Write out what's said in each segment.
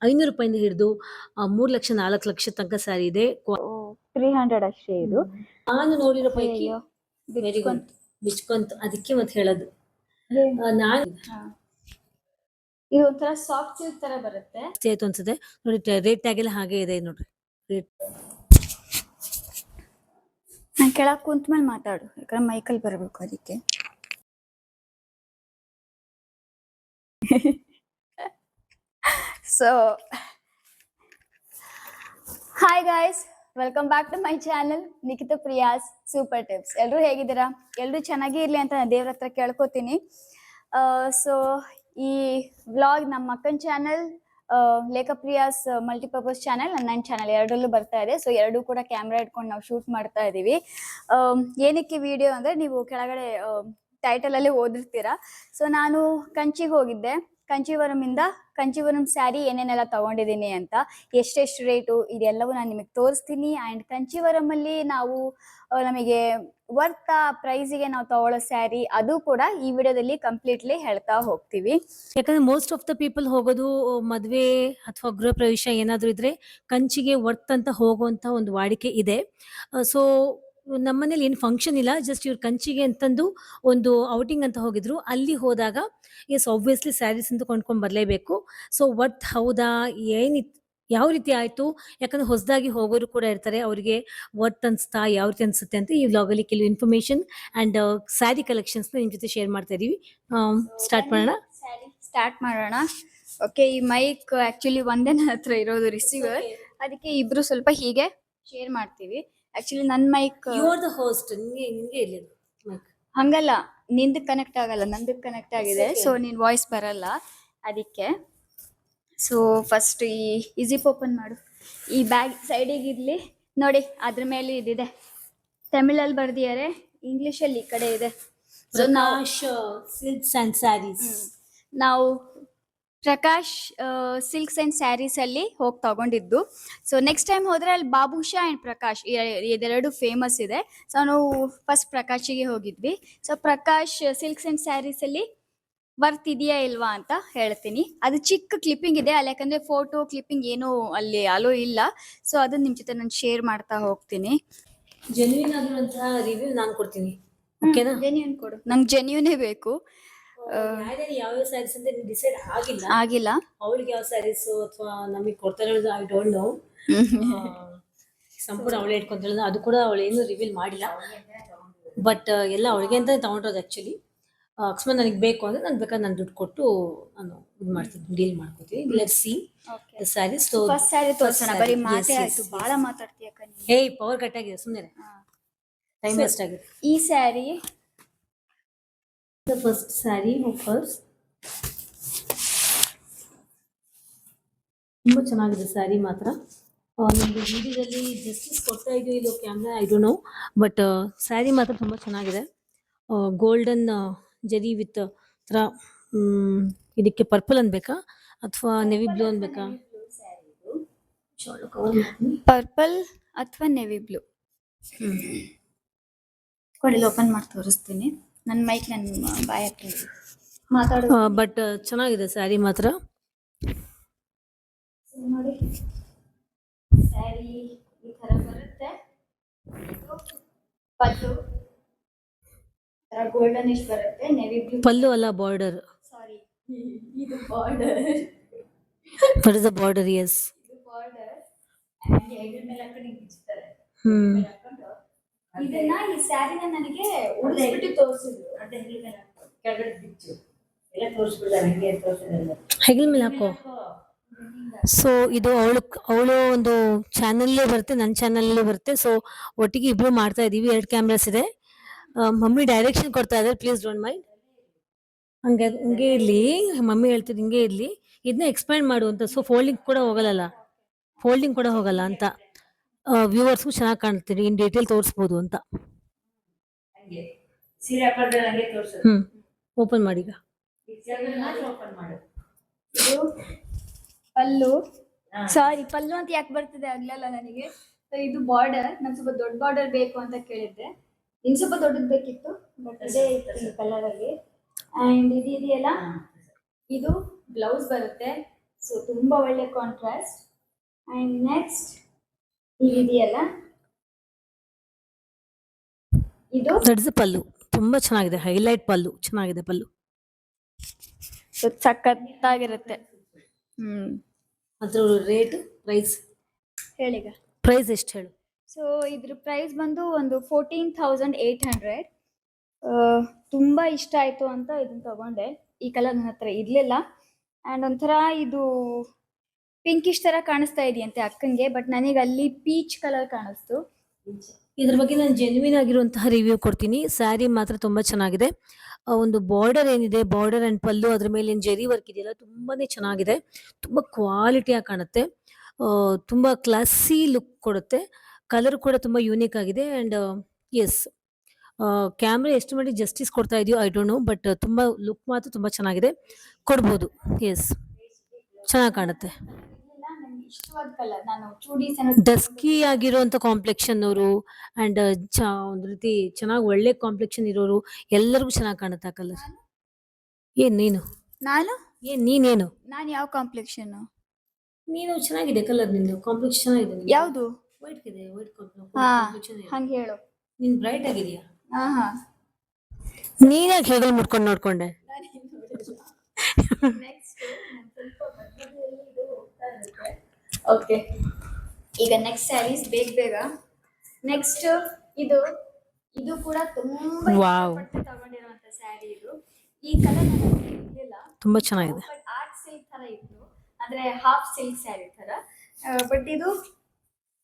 500 ಹಿಡಿದು 3 ಲಕ್ಷ 4 ಲಕ್ಷ ತನಕ ಸ್ಯಾರಿ ಇದೆ. 300 ಅಷ್ಟೇ ಇದು. ನಾನು ನೋಡಿರೋ ಪೈಕಿ ಅಯ್ಯೋ, ವೆರಿ ಗುಡ್ ಬಿಚ್ಕೊಂತು, ಅದಕ್ಕೆ ಮತ್ತೆ ಹೇಳೋದು. ನಾನು ಇದು ಒಂಥರ ಸಾಫ್ಟ್ ಸಿಲ್ಕ್ ತರ ಬರುತ್ತೆ. ಆಯ್ತು ಅನ್ಸುತ್ತೆ ನೋಡಿ, ರೇಟ್ ಟ್ಯಾಗ್ ಎಲ್ಲ ಹಾಗೆ ಇದೆ ನೋಡ್ರಿ. ರೇಟ್ ನಾನು ಕೆಳಗೆ ಕುಂತ ಮೇಲೆ ಮಾತಾಡು, ಯಾಕಂದ್ರೆ ಮೈಕಲ್ ಬರಬೇಕು ಅದಕ್ಕೆ. So hi guys, welcome back to my channel Nikhita Priya's super tips. ಎಲ್ಲರೂ ಹೇಗಿದ್ದೀರಾ? ಎಲ್ಲರೂ ಚೆನ್ನಾಗಿ ಇರ್ಲಿ ಅಂತ ನಾನು ದೇವ್ರ ಹತ್ರ ಕೇಳ್ಕೊತೀನಿ. ಸೊ ಈ ವ್ಲಾಗ್ ನಮ್ಮ ಅಕ್ಕನ ಚಾನಲ್, ಲೇಖಾ ಪ್ರಿಯಾಸ್ ಮಲ್ಟಿಪರ್ಪಸ್ ಚಾನಲ್, ನನ್ನ ಚಾನಲ್ ಎರಡರಲ್ಲೂ ಬರ್ತಾ ಇದೆ. ಸೊ ಎರಡೂ ಕೂಡ ಕ್ಯಾಮ್ರಾ ಇಟ್ಕೊಂಡು ನಾವು ಶೂಟ್ ಮಾಡ್ತಾ ಇದೀವಿ. ಏನಕ್ಕೆ ವಿಡಿಯೋ ಅಂದ್ರೆ, ನೀವು ಕೆಳಗಡೆ ಟೈಟಲ್ ಅಲ್ಲಿ ಓದಿರ್ತೀರಾ. ಸೊ ನಾನು ಕಂಚಿಗೆ ಹೋಗಿದ್ದೆ. ಕಂಚಿವರಂ ಸ್ಯಾರಿ ಏನೇನೆಲ್ಲ ತಗೊಂಡಿದ್ದೀನಿ ಅಂತ, ಎಷ್ಟೆಷ್ಟು ರೇಟು ಇದೆಲ್ಲವೂ ನಾನು ನಿಮಗೆ ತೋರಿಸ್ತೀನಿ. ಆ್ಯಂಡ್ ಕಂಚಿವರಂ ಅಲ್ಲಿ ನಾವು ನಮಗೆ ವರ್ತ್ ಪ್ರೈಸಿಗೆ ನಾವು ತಗೊಳ್ಳೋ ಸ್ಯಾರಿ, ಅದು ಕೂಡ ಈ ವಿಡಿಯೋದಲ್ಲಿ ಕಂಪ್ಲೀಟ್ಲಿ ಹೇಳ್ತಾ ಹೋಗ್ತೀವಿ. ಯಾಕಂದ್ರೆ ಮೋಸ್ಟ್ ಆಫ್ ದ ಪೀಪಲ್ ಹೋಗೋದು ಮದುವೆ ಅಥವಾ ಗೃಹ ಪ್ರವೇಶ ಏನಾದರೂ ಇದ್ರೆ ಕಂಚಿಗೆ ವರ್ತ್ ಅಂತ ಹೋಗುವಂತ ಒಂದು ವಾಡಿಕೆ ಇದೆ. ಸೊ ನಮ್ಮನೇಲಿ ಏನು ಫಂಕ್ಷನ್ ಇಲ್ಲ, ಜಸ್ಟ್ ಇವ್ರು ಕಂಚಿಗೆ ಅಂತಂದು ಒಂದು ಔಟಿಂಗ್ ಅಂತ ಹೋಗಿದ್ರು. ಅಲ್ಲಿ ಹೋದಾಗ ಎಸ್ ಆಬ್ವಿಯಸ್ಲಿ ಸ್ಯಾರೀಸ್ ಅಂತ ಕೊಂಡ್ಕೊಂಡ್ ಬರಲೇಬೇಕು. ಸೊ ವರ್ತ್ ಹೌದಾ, ಯಾವ ರೀತಿ ಆಯ್ತು, ಯಾಕಂದ್ರೆ ಹೊಸದಾಗಿ ಹೋಗೋರು ಕೂಡ ಇರ್ತಾರೆ, ಅವರಿಗೆ ವರ್ತ್ ಅನ್ಸ್ತಾ ಯಾವ ರೀತಿ ಅನ್ಸುತ್ತೆ ಅಂತ ಈ ವ್ಲಾಗಲ್ಲಿ ಕೆಲವು ಇನ್ಫಾರ್ಮೇಶನ್ ಅಂಡ್ ಸ್ಯಾರಿ ಕಲೆಕ್ಷನ್ಸ್ ನಿಮ್ ಜೊತೆ ಶೇರ್ ಮಾಡ್ತಾ ಇದೀವಿ. ಸ್ಟಾರ್ಟ್ ಮಾಡೋಣ. ಓಕೆ, ಈ ಮೈಕ್ ಆಕ್ಚುಲಿ ಒಂದೇ ನನ್ನ ಹತ್ರ ಇರೋದು ರಿಸೀವರ್, ಅದಕ್ಕೆ ಇಬ್ರು ಸ್ವಲ್ಪ ಹೀಗೆ ಶೇರ್ ಮಾಡ್ತೀವಿ. ಆಕ್ಚುಲಿ ನನ್ನ ಮೈಕ್ ಹೋಸ್ಟ್ ನಿಂಗೆ ಹಂಗಲ್ಲ, ನಿಂದು ಕನೆಕ್ಟ್ ಆಗಲ್ಲ, ನಂದು ಕನೆಕ್ಟ್ ಆಗಿದೆ. ಸೊ ನಿನ್ ವಾಯ್ಸ್ ಬರಲ್ಲ ಅದಕ್ಕೆ. ಸೊ ಫಸ್ಟ್ ಈ ಜಿಪ್ ಓಪನ್ ಮಾಡು. ಈ ಬ್ಯಾಗ್ ಸೈಡಿಗೆ ಇರ್ಲಿ ನೋಡಿ, ಅದ್ರ ಮೇಲೆ ಇದಿದೆ, ತಮಿಳಲ್ಲಿ ಬರ್ದಿದ್ದಾರೆ, ಇಂಗ್ಲಿಷಲ್ಲಿ ಈ ಕಡೆ ಇದೆ. So Prakash silks and saris, ನಾವು ಪ್ರಕಾಶ್ ಸಿಲ್ಕ್ಸ್ ಅಂಡ್ ಸ್ಯಾರೀಸ್ ಅಲ್ಲಿ ಹೋಗಿ ತಗೊಂಡಿದ್ದು. ಸೊ ನೆಕ್ಸ್ಟ್ ಟೈಮ್ ಹೋದ್ರೆ ಅಲ್ಲಿ ಬಾಬುಷಾ ಅಂಡ್ ಪ್ರಕಾಶ್ ಇದೆರಡು ಫೇಮಸ್ ಇದೆ. ಸೊ ನಾವು ಫಸ್ಟ್ ಪ್ರಕಾಶಿಗೆ ಹೋಗಿದ್ವಿ. So Prakash silks and saris ಅಲ್ಲಿ ವರ್ತ್ ಇದೆಯಾ ಇಲ್ವಾ ಅಂತ ಹೇಳ್ತೀನಿ. ಅದು ಚಿಕ್ಕ ಕ್ಲಿಪ್ಪಿಂಗ್ ಇದೆ ಅಲ್ಲಿ, ಯಾಕಂದ್ರೆ ಫೋಟೋ ಕ್ಲಿಪ್ಪಿಂಗ್ ಏನು ಅಲ್ಲಿ ಅಲೋ ಇಲ್ಲ. ಸೊ ಅದನ್ನ ನಿಮ್ ಜೊತೆ ನಾನು ಶೇರ್ ಮಾಡ್ತಾ ಹೋಗ್ತೀನಿ. ಜೆನ್ಯೂನ್ ಆಗಿರುವಂತಹ ರಿವ್ಯೂ ನಾನು ಕೊಡ್ತೀನಿ. ಓಕೆನಾ? ಜೆನ್ಯೂನ್ ಕೊಡು, ನಂಗೆ ಜೆನ್ಯೂನೇ ಬೇಕು. ಯಾವ ಸ್ಯಾರೀಸ್ ಅಂತ ಡಿಸೈಡ್ ಆಗಿಲ್ಲ. ಅವಳಿಗೆ ಯಾವ ಸ್ಯಾರೀಸ್ ಅಥವಾ ನಮಗೆ ಕೊಡ್ತಾರೆ ಐ ಡೋಂಟ್ ನೋ. ಸಂಪೂರ್ಣ ಅವಳೇ ಇಟ್ಕೊಂತ, ಅದು ಕೂಡ ಅವಳೇನು ರಿವೀಲ್ ಮಾಡಿಲ್ಲ. ಬಟ್ ಎಲ್ಲ ಅವಳಿಗೆ ಅಂತ ತಗೊಂಡಿರೋದು ಆಕ್ಚುಲಿ. ಅಕಸ್ಮಾತ್ ನನಗೆ ಬೇಕು ಅಂದ್ರೆ ನಾನು ಬೇಕಾದ್ರೆ ನಾನು ದುಡ್ಡು ಕೊಟ್ಟು ನಾನು ಇದು ಮಾಡ್ತೀನಿ, ಡೀಲ್ ಮಾಡ್ಕೊತೀನಿ. Let's see the saris. First sari ತೋರಿಸೋಣ. ಬರೀ ಮಾತೇ ಆಯ್ತು, ಬಹಳ ಮಾತಾಡ್ತೀಯ ಕಣಿ. ಹೇ, ಪವರ್ ಕಟ್ ಆಗಿದೆ, ಸುಮ್ಮನೆ ಟೈಮ್ ವೇಸ್ಟ್ ಆಗಿದೆ. ಈ sari the first saree of hers. ತುಂಬಾ ಚೆನ್ನಾಗಿದೆ ಸ್ಯಾರಿ ಮಾತ್ರ. ನಮಗೆ ವಿಡಿಯೋದಲ್ಲಿ ಜಸ್ಟಿಸ್ ಕೊಡ್ತಾ ಇದೆಯೋ ಇಲ್ಲೋ camera, I don't know, but sari ಮಾತ್ರ ತುಂಬಾ ಚೆನ್ನಾಗಿದೆ. ಗೋಲ್ಡನ್ ಜರಿ ವಿತ್ ತರ, ಇದಕ್ಕೆ ಪರ್ಪಲ್ ಅನ್ಬೇಕಾ ಅಥವಾ ನೆವಿ ಬ್ಲೂ ಅನ್ಬೇಕಾ? ಪರ್ಪಲ್ ಅಥವಾ ನೆವಿ ಬ್ಲೂ. ಕೊಡಿ, ಓಪನ್ ಮಾಡಿ ತೋರಿಸ್ತೀನಿ. ನನ್ನ ಮೈಕ್ ನನ್ನ ಬಾಯ ಮಾತಾಡೋ. ಬಟ್ ಚೆನ್ನಾಗಿದೆ ಸ್ಯಾರಿ ಮಾತ್ರ. ನೋಡಿ, ಸ್ಯಾರಿ ಈ ತರ ಬರುತ್ತೆ. ಪಲ್ಲು ಗೋಲ್ಡನ್ ಇಶ್ ಬರುತ್ತೆ. ನೆವಿ ಬ್ಲೂ ಪಲ್ಲು ಅಲ್ಲ, ಬಾರ್ಡರ್. ಸಾರಿ, ಇದು border. What is the border? Yes, ಇದು ಬಾರ್ಡರ್. ಹೆಗಲ ಮೇಲೆ ಹಾಕೊಂಡು ಬಿಚ್ತಾರೆ. ಇದನ್ನ ಈ ಸ್ಯಾರಿನ ನನಗೆ ಉಳಿಸ್ಬಿಟ್ಟು ತೋರಿಸಿದ್ರು. ಅದೇ ಹೆಗಲ ಮೇಲೆ ಕೆಳಗಡೆ ಬಿಚ್ಚು ಎಲ್ಲ ತೋರಿಸ್ಬಿಡ್ತಾರೆ, ಹಂಗೆ ತೋರಿಸಿದ್ರು, ಹೆಗಲ ಮೇಲೆ ಹಾಕೋ. ಸೊ ಇದು ಅವಳು ಒಂದು ಚಾನಲ್ಲೇ ಬರುತ್ತೆ, ನನ್ನ ಚಾನಲ್ಲೇ ಬರುತ್ತೆ. ಸೊ ಒಟ್ಟಿಗೆ ಇಬ್ರು ಮಾಡ್ತಾ ಇದೀವಿ. 2 ಕ್ಯಾಮ್ರಾಸ್ ಇದೆ. ಮಮ್ಮಿ ಡೈರೆಕ್ಷನ್ ಕೊಡ್ತಾ ಇದ್ದಾರೆ, ಪ್ಲೀಸ್ ಡೋಂಟ್ ಮೈಂಡ್. ಹಂಗೆ ಇರ್ಲಿ, ಮಮ್ಮಿ ಹೇಳ್ತಿದ್ದು ಹಿಂಗೆ ಇರ್ಲಿ, ಇದನ್ನ ಎಕ್ಸ್ಪ್ಲೈನ್ ಮಾಡು ಅಂತ. ಸೊ ಫೋಲ್ಡಿಂಗ್ ಕೂಡ ಹೋಗಲ್ಲ ಅಂತ ವ್ಯೂವರ್ಸ್ಗೂ ಚೆನ್ನಾಗಿ ಕಾಣ್ತೀವಿ, ಇನ್ ಡೀಟೇಲ್ ತೋರಿಸ್ಬೋದು ಅಂತ. ಓಪನ್ ಮಾಡಿ ಈಗ. ಪಲ್ಲು, ಸಾರಿ ಪಲ್ಲು ಅಂತ ಯಾಕೆ ಬರ್ತದೆ ಆಗ್ಲಲ್ಲ ನನಗೆ. ಇದು ಬಾರ್ಡರ್, ನಾನು ಸ್ವಲ್ಪ ದೊಡ್ಡ ಬಾರ್ಡರ್ ಬೇಕು ಅಂತ ಕೇಳಿದ್ದೆ, ಇನ್ ಸ್ವಲ್ಪ ದೊಡ್ಡದು ಬೇಕಿತ್ತು, ಬಟ್ ಇದೇ ಇತ್ತು ಈ ಕಲರ್ ಅಲ್ಲಿ. ಅಂಡ್ ಇದು ಇದೆಯಲ್ಲ, ಇದು ಬ್ಲೌಸ್ ಬರುತ್ತೆ. ಸೊ ತುಂಬಾ ಒಳ್ಳೆ ಕಾಂಟ್ರಾಸ್ಟ್. ಅಂಡ್ ನೆಕ್ಸ್ಟ್ ಇದೆಯಲ್ಲ, ಇದು ದಟ್ಸ್ ಪಲ್ಲು. ತುಂಬಾ ಚೆನ್ನಾಗಿದೆ, ಹೈಲೈಟ್ ಪಲ್ಲು ಚೆನ್ನಾಗಿದೆ ಪಲ್ಲು. ಸಖತ್ತಾಗಿರುತ್ತೆ. ಅದ್ರ ರೇಟ್ ಪ್ರೈಸ್ ಹೇಳಿಗ ಪ್ರೈಸ್ ಎಷ್ಟು ಹೇಳು? ಸೊ ಇದ್ರ ಪ್ರೈಸ್ ಬಂದು ಒಂದು 14,800. ತುಂಬಾ ಇಷ್ಟ ಆಯ್ತು ಅಂತ ಇದನ್ನ ತಗೊಂಡೆ. ಈ ಕಲರ್ ನನ್ನ ಹತ್ರ ಇರ್ಲಿಲ್ಲ. ಅಂಡ್ ಒಂಥರ ಇದು ಪಿಂಕಿಶ್ ತರ ಕಾಣಿಸ್ತಾ ಇದೆಯಂತೆ ಅಕ್ಕಂಗೆ, ಬಟ್ ನನಗೆ ಅಲ್ಲಿ ಪೀಚ್ ಕಲರ್ ಕಾಣಿಸ್ತು. ಇದ್ರ ಬಗ್ಗೆ ನಾನು ಜೆನ್ಯೂನ್ ಆಗಿರುವಂತಹ ರಿವ್ಯೂ ಕೊಡ್ತೀನಿ. ಸ್ಯಾರಿ ಮಾತ್ರ ತುಂಬಾ ಚೆನ್ನಾಗಿದೆ. ಒಂದು ಬಾರ್ಡರ್ ಏನಿದೆ, ಬಾರ್ಡರ್ ಅಂಡ್ ಪಲ್ಲು, ಅದ್ರ ಮೇಲೆ ಏನ್ ಜೆರಿ ವರ್ಕ್ ಇದೆಯಲ್ಲ, ತುಂಬಾನೇ ಚೆನ್ನಾಗಿದೆ. ತುಂಬಾ ಕ್ವಾಲಿಟಿಯಾಗಿ ಕಾಣುತ್ತೆ. ತುಂಬಾ ಕ್ಲಾಸಿ ಲುಕ್ ಕೊಡುತ್ತೆ. ಕಲರ್ ಕೂಡ ತುಂಬಾ ಯೂನಿಕ್ ಆಗಿದೆ. ಅಂಡ್ ಎಸ್, ಕ್ಯಾಮ್ರಾ ಎಷ್ಟು ಮಟ್ಟಿಗೆ ಜಸ್ಟಿಸ್ ಕೊಡ್ತಾ ಇದೆಯೋ ಐ ಡೋಂಟ್ ನೋ, ಬಟ್ ತುಂಬಾ ಲುಕ್ ಮಾತ್ರ ತುಂಬಾ ಚೆನ್ನಾಗಿದೆ. ಕೊಡ್ಬೋದು. ಎಸ್, ಚೆನ್ನಾಗಿ ಕಾಣುತ್ತೆ. ಇರ್ಲಿಲ್ಲ, ನನಗೆ ಇಷ್ಟವಾದ ಕಲರ್. ನಾನು ಚೂಡೀಸ್ ಡಸ್ಕಿ ಆಗಿರುವಂತ ಕಾಂಪ್ಲೆಕ್ಷನ್ ಅವರು ಅಂಡ್ ಒಂದು ರೀತಿ ಚೆನ್ನಾಗಿ ಒಳ್ಳೆ ಕಾಂಪ್ಲೆಕ್ಷನ್ ಇರೋರು ಎಲ್ಲರಿಗೂ ಚೆನ್ನಾಗಿ ಕಾಣುತ್ತೆ ಆ ಕಲರ್. ಏನ್ ನೀನು ನಾನು ನೀನೇನು ನಾನು ಯಾವ ಕಾಂಪ್ಲೆಕ್ಷನ್? ನೀನು ಚೆನ್ನಾಗಿದೆ ಕಲರ್, ನಿಂದು ಕಾಂಪ್ಲೆಕ್ಷನ್ ಚೆನ್ನಾಗಿದೆ. ಯಾವುದು? ವೈಟ್ ಇದೆ, ವೈಟ್ ಹಾ, ಕಾಂಪ್ಲೆಕ್ಷನ್ ಇದೆ. ಹಂಗೆ ಹೇಳು. ನೀನ್ ಬ್ರೈಟ್ ಆಗಿದೆಯಾ? ಹಾ ಹಾ. ನೀನಾಗಿ ಹೆಗಲ್ ಮುಟ್ಕೊಂಡು ನೋಡ್ಕೊಂಡೆ. ಓಕೆ, ಈಗ ನೆಕ್ಸ್ಟ್ ಸ್ಯಾರೀಸ್ ಬೇಗ. ನೆಕ್ಸ್ಟ್ ಇದು ಇದು ಕೂಡ ತುಂಬಾ ವಾವ್, ಇಷ್ಟಪಟ್ಟು ತಗೊಂಡಿರುವಂತ ಸ್ಯಾರಿ ಇದು. ಈ ಕಲರ್ ನನಗೆ ಇರ್ಲಿಲ್ಲ. ತುಂಬಾ ಚೆನ್ನಾಗಿದೆ. ಬಟ್ ಆರ್ಟ್ ಸಿಲ್ಕ್ ತರ ಇತ್ತು, ಅಂದ್ರೆ ಹಾಫ್ ಸಿಲ್ಕ್ ಸ್ಯಾರಿ ತರ. ಬಟ್ ಇದು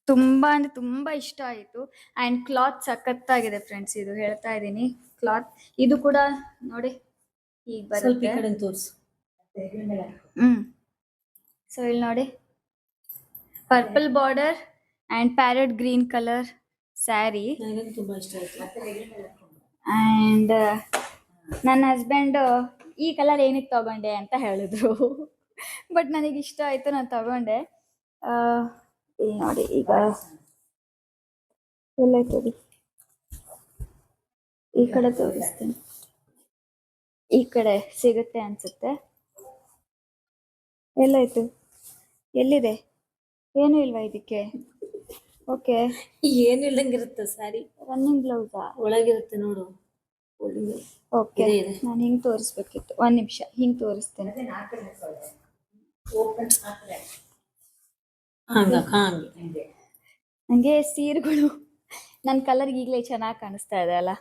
ತುಂಬಾ ಅಂದ್ರೆ ತುಂಬಾ ಇಷ್ಟ ಆಯಿತು. ಅಂಡ್ ಕ್ಲಾತ್ ಸಖತ್ತಾಗಿದೆ ಫ್ರೆಂಡ್ಸ್, ಇದು ಹೇಳ್ತಾ ಇದ್ದೀನಿ. ಕ್ಲಾತ್ ಇದು ಕೂಡ ನೋಡಿ ಈಗ ಸ್ವಲ್ಪ ಈ ಬರುತ್ತೆ. ಕಡೆ ತೋರಿಸು. ಸೊ ಇಲ್ಲಿ ನೋಡಿ, purple border and parrot green colour sari. ನನಗೆ ತುಂಬಾ ಇಷ್ಟ ಆಯ್ತು. ಅಂಡ್ ನನ್ನ ಹಸ್ಬೆಂಡ್ ಈ ಕಲರ್ ಏನಕ್ಕೆ ತಗೊಂಡೆ ಅಂತ ಹೇಳಿದ್ರು. ಬಟ್ ನನಗೆ ಇಷ್ಟ ಆಯ್ತು, ನಾನು ತಗೊಂಡೆ. ಇಲ್ಲಿ ನೋಡಿ, ಈಗ ಎಲ್ಲಾಯ್ತು, ಈ ಕಡೆ ತೋರಿಸ್ತೀನಿ. ಈ ಕಡೆ ಸಿಗುತ್ತೆ ಅನ್ಸುತ್ತೆ. ಎಲ್ಲಾಯ್ತು? ಎಲ್ಲಿದೆ? ಏನು ಇಲ್ವಾ ಇದಕ್ಕೆ? ಓಕೆ, ಏನು ಇಲ್ಲಂಗಿರುತ್ತೆ ಸ್ಯಾರಿ. ರನ್ನಿಂಗ್ ಬ್ಲೌಸಾ? ಒಳಗಿರುತ್ತೆ ನೋಡು. ಓಕೆ, ನಾನು ಹಿಂಗೆ ತೋರಿಸ್ಬೇಕಿತ್ತು. ಒಂದು ನಿಮಿಷ, ಹಿಂಗೆ ತೋರಿಸ್ತೇನೆ. ನನಗೆ ಸೀರೆಗಳು ನನ್ನ ಕಲರ್ಗೆ ಈಗಲೇ ಚೆನ್ನಾಗಿ ಕಾಣಿಸ್ತಾ ಇದೆ ಅಲ್ಲ?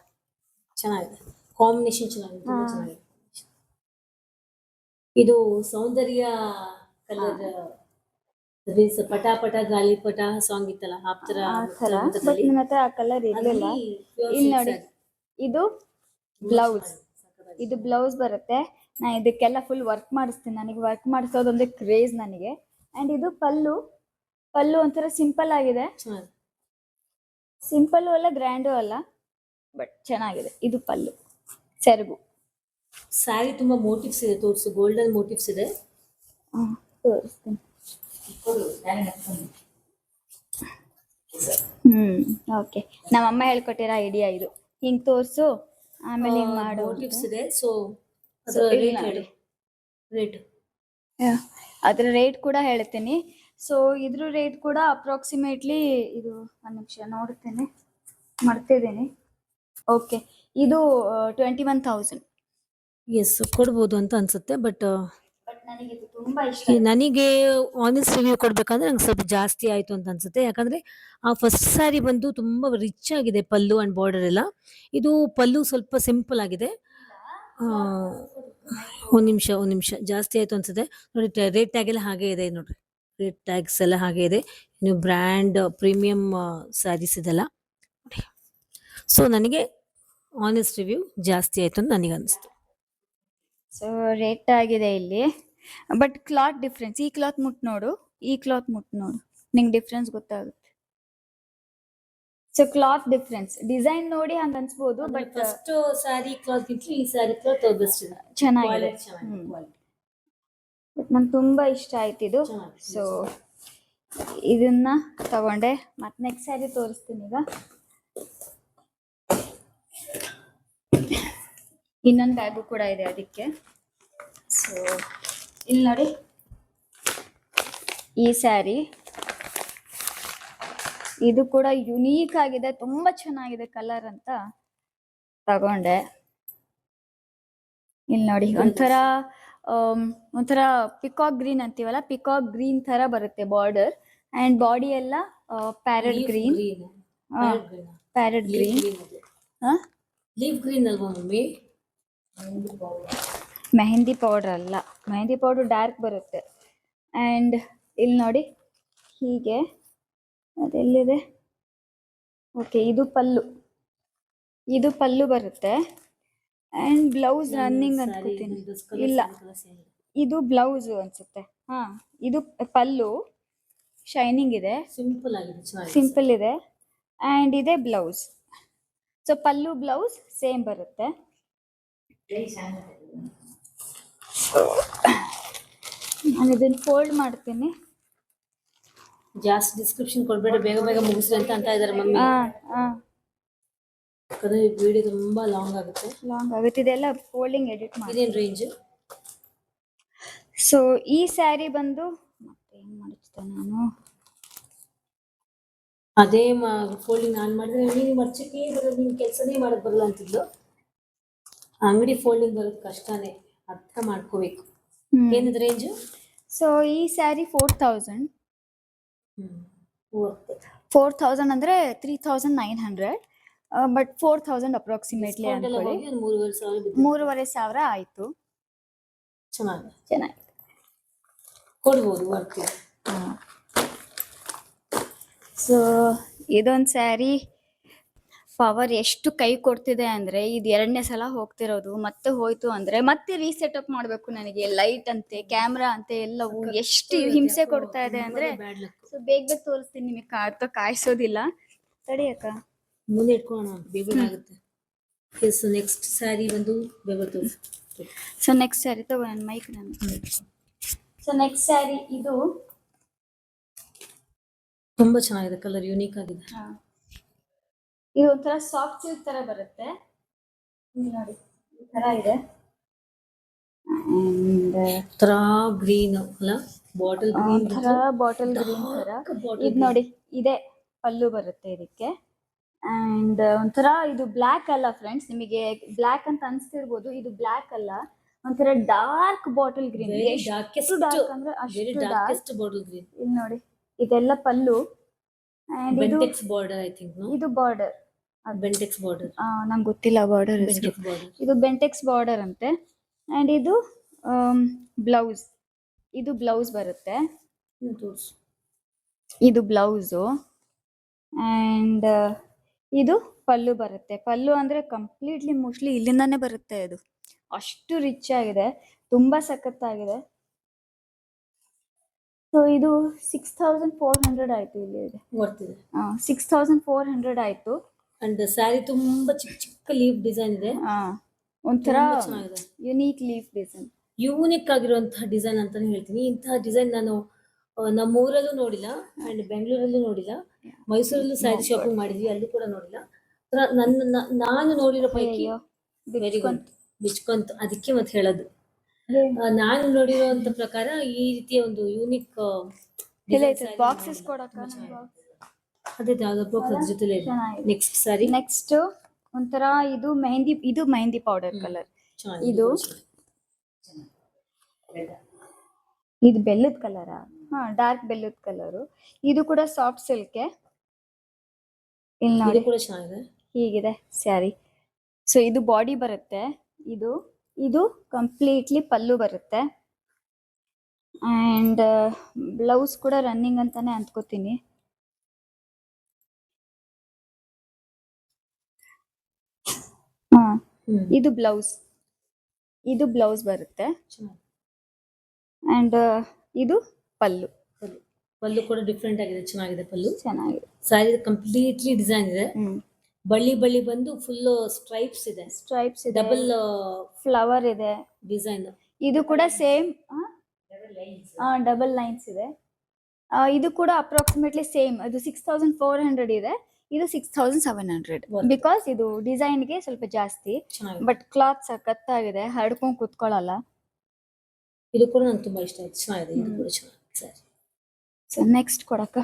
ಚೆನ್ನಾಗಿದೆ, ಕಾಂಬಿನೇಷನ್ ಚೆನ್ನಾಗಿದೆ, ತುಂಬಾ ಚೆನ್ನಾಗಿದೆ. ಇದು ಸೌಂದರ್ಯ ಕಲರ್ ಪಟ ಪಟ ಗಾಳಿಪಟ ಸಾಂಗ್ ಇತ್ತಲ್ಲ, ಆ ತರ ಆ ಥರ. ಬಟ್ ನನ್ನ ಹತ್ರ ಆ ಕಲರ್ ಇರಲಿಲ್ಲ. ಇಲ್ಲಿ ನೋಡಿ, ಇದು ಬ್ಲೌಸ್. ಇದು ಬ್ಲೌಸ್ ಬರುತ್ತೆ. ನಾನು ಇದಕ್ಕೆಲ್ಲ ಫುಲ್ ವರ್ಕ್ ಮಾಡಿಸ್ತೀನಿ. ನನಗೆ ವರ್ಕ್ ಮಾಡಿಸೋದೊಂದೇ ಕ್ರೇಜ್ ನನಗೆ. ಆ್ಯಂಡ್ ಇದು ಪಲ್ಲು. ಪಲ್ಲು ಒಂಥರ ಸಿಂಪಲ್ ಆಗಿದೆ. ಸಿಂಪಲ್ಲು ಅಲ್ಲ, ಗ್ರ್ಯಾಂಡು ಅಲ್ಲ, ಬಟ್ ಚೆನ್ನಾಗಿದೆ. ಇದು ಪಲ್ಲು, ಸೆರಗು. ಸ್ಯಾರಿ ತುಂಬಾ ಮೋಟಿವ್ಸ್ ಇದೆ, ತೋರಿಸು. ಗೋಲ್ಡನ್ ಮೋಟಿವ್ಸ್ ಇದೆ. ತೋರಿಸ್ತೀನಿ. ಓಕೆ, ನಮ್ಮಮ್ಮ ಹೇಳ್ಕೊಟ್ಟಿರೋ ಐಡಿಯಾ ಇದು. ಹಿಂಗೆ ತೋರಿಸು, ಆಮೇಲೆ ಹಿಂಗೆ ಮಾಡು. ಮೋಟಿವ್ಸ್ ಇದೆ. ಸೊ ಅದರ ರೇಟ್ ಹೇಳಿ. ರೇಟ್ ಅದರ ರೇಟ್ ಕೂಡ ಹೇಳ್ತೀನಿ. ಸೊ ಇದ್ರ ರೇಟ್ ಕೂಡ ಅಪ್ರಾಕ್ಸಿಮೇಟ್ಲಿ ಇದು, ಒಂದು ನಿಮಿಷ ನೋಡ್ತೇನೆ, ಮರ್ತಿದ್ದೀನಿ. ಓಕೆ, ಇದು 21,000. ಎಸ್, ಕೊಡ್ಬೋದು ಅಂತ ಅನ್ಸುತ್ತೆ. ಬಟ್ ನನಗೆ ಇದು ತುಂಬಾ ಇಷ್ಟ. ನನಗೆ ಆನೆಸ್ಟ್ ರಿವ್ಯೂ ಕೊಡ್ಬೇಕಂದ್ರೆ ನಂಗೆ ಸ್ವಲ್ಪ ಜಾಸ್ತಿ ಆಯ್ತು ಅಂತ ಅನ್ಸುತ್ತೆ. ಯಾಕಂದ್ರೆ ಆ ಫಸ್ಟ್ ಸ್ಯಾರಿ ಬಂದು ತುಂಬಾ ರಿಚ್ ಆಗಿದೆ, ಪಲ್ಲು ಅಂಡ್ ಬಾರ್ಡರ್ ಎಲ್ಲ. ಇದು ಪಲ್ಲು ಸ್ವಲ್ಪ ಸಿಂಪಲ್ ಆಗಿದೆ. ಒಂದ್ ನಿಮಿಷ ಜಾಸ್ತಿ ಆಯ್ತು ಅನ್ಸುತ್ತೆ. ನೋಡಿ, ರೇಟ್ ಟ್ಯಾಗ್ ಎಲ್ಲ ಹಾಗೆ ಇದೆ ನೋಡ್ರಿ. ರೇಟ್ ಟ್ಯಾಗ್ಸ್ ಎಲ್ಲ ಹಾಗೆ ಇದೆ. ಇನ್ನು ಬ್ರ್ಯಾಂಡ್ ಪ್ರೀಮಿಯಂ ಸ್ಯಾರೀಸ್ ಇದೆಲ್ಲ. ಸೊ ನನಗೆ ಆನೆಸ್ಟ್ ರಿವ್ಯೂ ಜಾಸ್ತಿ ಆಯ್ತು ಅಂತ ನನಗೆ ಅನಿಸ್ತು. ಸೊ ರೇಟ್ ಆಗಿದೆ ಇಲ್ಲಿ, ಬಟ್ ಕ್ಲಾತ್ ಡಿಫ್ರೆನ್ಸ್. ಈ ಕ್ಲಾತ್ ಮುಟ್ ನೋಡು, ಈ ಕ್ಲಾತ್ ಮುಟ್ ನೋಡು, ನಿಂಗೆ ಡಿಫ್ರೆನ್ಸ್ ಗೊತ್ತಾಗುತ್ತೆ. ಸೊ ಕ್ಲಾತ್ ಡಿಫ್ರೆನ್ಸ್, ಡಿಸೈನ್ ನೋಡಿ ಹಂಗ ಅನ್ಸ್ಬೋದು, ಬಟ್ ಫಸ್ಟ್ ಸ್ಯಾರಿ ಕ್ಲಾತ್ ಇತ್ತು, ಈ ಸ್ಯಾರಿ ಕ್ಲಾತ್ ಬೆಸ್ಟ್ ಇದೆ, ಚೆನ್ನಾಗಿದೆ. ಬಟ್ ನಂಗೆ ತುಂಬಾ ಇಷ್ಟ ಆಯ್ತು ಇದು. ಸೊ ಇದನ್ನ ತಗೊಂಡೆ. ಮತ್ತೆ ನೆಕ್ಸ್ಟ್ ಸ್ಯಾರಿ ತೋರಿಸ್ತೀನಿ ಈಗ. ಇನ್ನೊಂದು ಬ್ಯಾಗು ಕೂಡ ಇದೆ ಅದಕ್ಕೆ. ಸೊ ಇಲ್ಲಿ ನೋಡಿ, ಈ ಸ್ಯಾರಿ ಇದು ಕೂಡ ಯುನೀಕ್ ಆಗಿದೆ, ತುಂಬಾ ಚೆನ್ನಾಗಿದೆ ಕಲರ್ ಅಂತ ತಗೊಂಡೆ. ಇಲ್ಲಿ ನೋಡಿ ಒಂಥರ ಪಿಕಾಕ್ ಗ್ರೀನ್ ಅಂತೀವಲ್ಲ, ಪಿಕಾಕ್ ಗ್ರೀನ್ ತರ ಬರುತ್ತೆ ಬಾರ್ಡರ್ ಅಂಡ್ ಬಾಡಿ ಎಲ್ಲ parrot green. Parrot green leaf green ಅಲ್ವಾ ಮಮ್ಮಿ? ಮೆಹಂದಿ ಪೌಡರ್ ಅಲ್ಲ, ಮೆಹಂದಿ ಪೌಡರ್ ಡಾರ್ಕ್ ಬರುತ್ತೆ. ಅಂಡ್ ಇಲ್ಲಿ ನೋಡಿ ಹೀಗೆ ಅದೆಲ್ಲಿದೆ, ಓಕೆ ಇದು ಪಲ್ಲು ಬರುತ್ತೆ. ಅಂಡ್ ಬ್ಲೌಸ್ ರನ್ನಿಂಗ್ ಅನ್ಕೋತೀನಿ, ಇಲ್ಲ ಇದು ಬ್ಲೌಸ್ ಅನ್ಸುತ್ತೆ. ಹಾ ಇದು ಪಲ್ಲು ಶೈನಿಂಗ್ ಇದೆ, ಸಿಂಪಲ್ ಆಗಿದೆ, ಚೆನ್ನಾಗಿದೆ. ಸಿಂಪಲ್ ಇದೆ. ಅಂಡ್ ಇದೆ ಬ್ಲೌಸ್. ಸೊ ಪಲ್ಲು ಬ್ಲೌಸ್ ಸೇಮ್ ಬರುತ್ತೆ. ನಾನು ಇದನ್ನ ಫೋಲ್ಡ್ ಮಾಡ್ತೀನಿ. ಜಾಸ್ತಿ ಡಿಸ್ಕ್ರಿಪ್ಷನ್ ಕೊಡ್ಬೇಡಿ, ಬೇಗ ಬೇಗ ಮುಗಿಸ್ರಿ ಅಂತ ಇದಾರೆ ಮಮ್ಮಿ. ಯಾಕಂದ್ರೆ ವಿಡಿಯೋ ತುಂಬಾ ಲಾಂಗ್ ಆಗುತ್ತೆ. ಇದೆಲ್ಲ ಫೋಲ್ಡಿಂಗ್ ಎಡಿಟ್ ಮಾಡಿ. ಇದೇನ್ ರೇಂಜ್? ಸೊ ಈ ಸ್ಯಾರಿ ಬಂದು ಮತ್ತೆ ಏನ್ ಮಾಡಿಸ್ತೆ ನಾನು, ಅದೇ ಫೋಲ್ಡಿಂಗ್ ನಾನು ಮಾಡಿದ್ರೆ ನೀನು ಮರ್ಚಕ್ಕೆ ಬರೋದು, ನೀನು ಕೆಲಸನೇ ಮಾಡಕ್ ಬರಲ್ಲ ಅಂತಿದ್ಲು. ಅಂಗಡಿ ಫೋಲ್ಡಿಂಗ್ ಬರೋದು ಕಷ್ಟನೇ, ಅರ್ಥ ಮಾಡ್ಕೋಬೇಕು. ಏನಿದೆ ರೇಂಜ್? ಸೊ ಈ ಸ್ಯಾರಿ 4000. 4000 ಅಂದ್ರೆ 3900, ಬಟ್ 4000 ಅಪ್ರಾಕ್ಸಿಮೇಟ್ಲಿ ಅನ್ಕೊಳ್ಳಿ. 3,500 ಆಯ್ತು. ಚೆನ್ನಾಗಿದೆ, ಕೊಡ್ಬೋದು ವರ್ಕ್. ಸೊ ಇದೊಂದು ಸ್ಯಾರಿ ಪವರ್ ಎಷ್ಟು ಕೈ ಕೊಡ್ತಿದೆ ಅಂದ್ರೆ, ಇದು 2ನೇ ಸಲ ಹೋಗ್ತಿರೋದು. ಮತ್ತೆ ಹೋಯ್ತು ಅಂದ್ರೆ ಮತ್ತೆ ರೀಸೆಟಪ್ ಮಾಡ್ಬೇಕು ನನಗೆ. ಲೈಟ್ ಅಂತೆ, ಕ್ಯಾಮ್ರಾ ಅಂತೆ, ಎಲ್ಲವೂ ಎಷ್ಟು ಹಿಂಸೆ ಕೊಡ್ತಾ ಇದೆ ಅಂದ್ರೆ. ಸೊ ಬೇಗ ತೋರಿಸ್ತೀನಿ ನಿಮಗೆ, ಕಾಯಿಸೋದಿಲ್ಲ. ತಡಿಯಕ್ಕ ಮುಂದೆ ಇಟ್ಕೊಳ್ಳೋಣ, ಬೇಗ ಆಗುತ್ತೆ. ನೆಕ್ಸ್ಟ್ ಸ್ಯಾರಿ ಬಂದು ಬೇಗ ತೋರಿಸು. ಸೊ ನೆಕ್ಸ್ಟ್ ಸ್ಯಾರಿ ತಗೋ, ನನ್ನ ಮೈಕ್ ನಾನು. ಸೊ ನೆಕ್ಸ್ಟ್ ಸ್ಯಾರಿ ಇದು ತುಂಬಾ ಚೆನ್ನಾಗಿದೆ, ಕಲರ್ ಯೂನಿಕ್ ಆಗಿದೆ. ಇದು ಒಂಥರ ಸಾಫ್ಟ್ ಸಿಲ್ಕ್ ತರ ಬರುತ್ತೆ. ನೋಡಿ ಈ ತರ ಇದೆ. ತರ ಗ್ರೀನ್ ಅಲ್ಲ, ಬಾಟಲ್ ಗ್ರೀನ್ ತರ ಬಾಟಲ್ ಗ್ರೀನ್ ತರ. ಇದು ನೋಡಿ ಇದೆ ಪಲ್ಲು ಬರುತ್ತೆ ಇದಕ್ಕೆ. ಅಂಡ್ ಒಂಥರ ಇದು ಬ್ಲ್ಯಾಕ್ ಅಲ್ಲ ಫ್ರೆಂಡ್ಸ್, ನಿಮಗೆ ಬ್ಲ್ಯಾಕ್ ಅಂತ ಅನ್ಸ್ತಿರ್ಬೋದು, ಇದು ಬ್ಲ್ಯಾಕ್ ಅಲ್ಲ, ಒಂಥರ ಡಾರ್ಕ್ ಬಾಟಲ್ ಗ್ರೀನ್. ಎಷ್ಟು ಡಾರ್ಕ್ ಅಂದ್ರೆ ಅಷ್ಟು ಡಾರ್ಕ್ ಬಾಟಲ್ ಗ್ರೀನ್. ಇಲ್ಲಿ ನೋಡಿ ಇದೆಲ್ಲ pallu. And Bentex border, I think ಇದು ಬಾರ್ಡರ್, ಬೆಂಟೆಕ್ಸ್ ಬಾರ್ಡರ್, ನಂಗೆ ಗೊತ್ತಿಲ್ಲ ಬಾರ್ಡರ್. ಇದು ಬೆಂಟೆಕ್ಸ್ ಬಾರ್ಡರ್ ಅಂತೆ. ಅಂಡ್ ಇದು ಬ್ಲೌಸ್, ಇದು ಬ್ಲೌಸ್ ಬರುತ್ತೆ. ಇದು ಬ್ಲೌಸು. ಅಂಡ್ ಇದು ಪಲ್ಲು ಬರುತ್ತೆ. ಪಲ್ಲು ಅಂದ್ರೆ ಕಂಪ್ಲೀಟ್ಲಿ ಮೋಸ್ಟ್ಲಿ ಇಲ್ಲಿಂದಾನೇ ಬರುತ್ತೆ. ಇದು ಅಷ್ಟು ರಿಚ್ ಆಗಿದೆ, ತುಂಬಾ ಸಖತ್ತಾಗಿದೆ. ಸೊ ಇದು 6400 ಆಯ್ತು. ಇಲ್ಲಿ ಇದೆ 6400 ಆಯ್ತು. ಅಂಡ್ ಸ್ಯಾರಿ ತುಂಬಾ ಚಿಕ್ಕ ಲೀಫ್ ಡಿಸೈನ್ ಇದೆ. ಒಂಥರ ಯುನೀಕ್ ಲೀಫ್ ಡಿಸೈನ್, ಯೂನಿಕ್ ಆಗಿರುವಂತಹ ಡಿಸೈನ್ ಅಂತಾನೆ ಹೇಳ್ತೀನಿ. ಇಂತಹ ಡಿಸೈನ್ ನಾನು ನಮ್ಮೂರಲ್ಲೂ ನೋಡಿಲ್ಲ, ಅಂಡ್ ಬೆಂಗಳೂರಲ್ಲೂ ನೋಡಿಲ್ಲ, ಮೈಸೂರಲ್ಲೂ ಸ್ಯಾರಿ ಶಾಪಿಂಗ್ ಮಾಡಿದ್ವಿ, ಅಲ್ಲೂ ಕೂಡ ನೋಡಿಲ್ಲ. ನಾನು ನೋಡಿರೋ ಪೈಕಿ ವೆರಿ ಗುಡ್, ಬಿಚ್ಕೊಂತ. ಅದಕ್ಕೆ ಮತ್ತೆ ಹೇಳೋದು, ನಾನು ನೋಡಿರುವಂತ ಪ್ರಕಾರ ಈ ರೀತಿಯ ಒಂದು ಯೂನಿಕ್ ಬಾಕ್ಸಸ್ ಕೊಡಕ್ಕ. ಅದೇ ಬಾಕ್ಸ್ ಜೊತೆ. ನೆಕ್ಸ್ಟ್ ಸ್ಯಾರಿ, ನೆಕ್ಸ್ಟ್ ಒಂಥರ ಇದು ಮೆಹಂದಿ ಪೌಡರ್ ಕಲರ್. ಇದು ಬೆಲ್ಲದ ಕಲರ್, ಡಾರ್ಕ್ ಬೆಲ್ಲದ ಕಲರು. ಇದು ಕೂಡ ಸಾಫ್ಟ್ ಸಿಲ್ಕ್. ಇಲ್ಲಿ ನೋಡಿ ಕೂಡ ಚೆನ್ನಾಗಿದೆ, ಹೀಗಿದೆ ಸ್ಯಾರಿ. ಸೊ ಇದು ಬಾಡಿ ಬರುತ್ತೆ. ಇದು ಕಂಪ್ಲೀಟ್ಲಿ ಪಲ್ಲು ಬರುತ್ತೆ. ಅಂಡ್ ಬ್ಲೌಸ್ ಕೂಡ ರನ್ನಿಂಗ್ ಅಂತಾನೆ ಅಂದ್ಕೋತೀನಿ. ಇದು ಬ್ಲೌಸ್ ಬರುತ್ತೆ. ಅಂಡ್ ಇದು ಪಲ್ಲು ಕೂಡ ಡಿಫ್ರೆಂಟ್ ಆಗಿದೆ, ಚೆನ್ನಾಗಿದೆ. ಪಲ್ಲು ಚೆನ್ನಾಗಿದೆ. ಸ್ಯಾರಿ ಕಂಪ್ಲೀಟ್ಲಿ ಡಿಸೈನ್ ಇದೆ. ಬಳ್ಳಿ ಬಂದು ಫುಲ್ ಸ್ಟ್ರೈಪ್ಸ್ ಇದೆ, ಡಬಲ್ ಫ್ಲವರ್ ಇದೆ ಡಿಸೈನ್. ಇದು ಕೂಡ ಸೇಮ್ ಡಬಲ್ ಲೈನ್ಸ್ ಇದೆ. ಇದು ಕೂಡ ಅಪ್ರಾಕ್ಸಿಮೇಟ್ಲಿ ಸೇಮ್. ಅದು 6400 ಇದೆ, ಇದು 6700. ಬಿಕಾಸ್ ಇದು ಡಿಸೈನ್ಗೆ ಸ್ವಲ್ಪ ಜಾಸ್ತಿ, ಬಟ್ ಕ್ಲಾತ್ ಸಖತ್ತಾಗಿದೆ, ಹರಡ್ಕೊಂಡು ಕುತ್ಕೊಳ್ಳಲ್ಲ. ಇದು ಕೂಡ ನಂಗೆ ತುಂಬಾ ಇಷ್ಟ ಆಯ್ತು, ಚೆನ್ನಾಗಿದೆ. ಇದು ಕೂಡ ಚೆನ್ನಾಗಿದೆ. ಸೊ ನೆಕ್ಸ್ಟ್ ಕೊಡಕ್ಕ.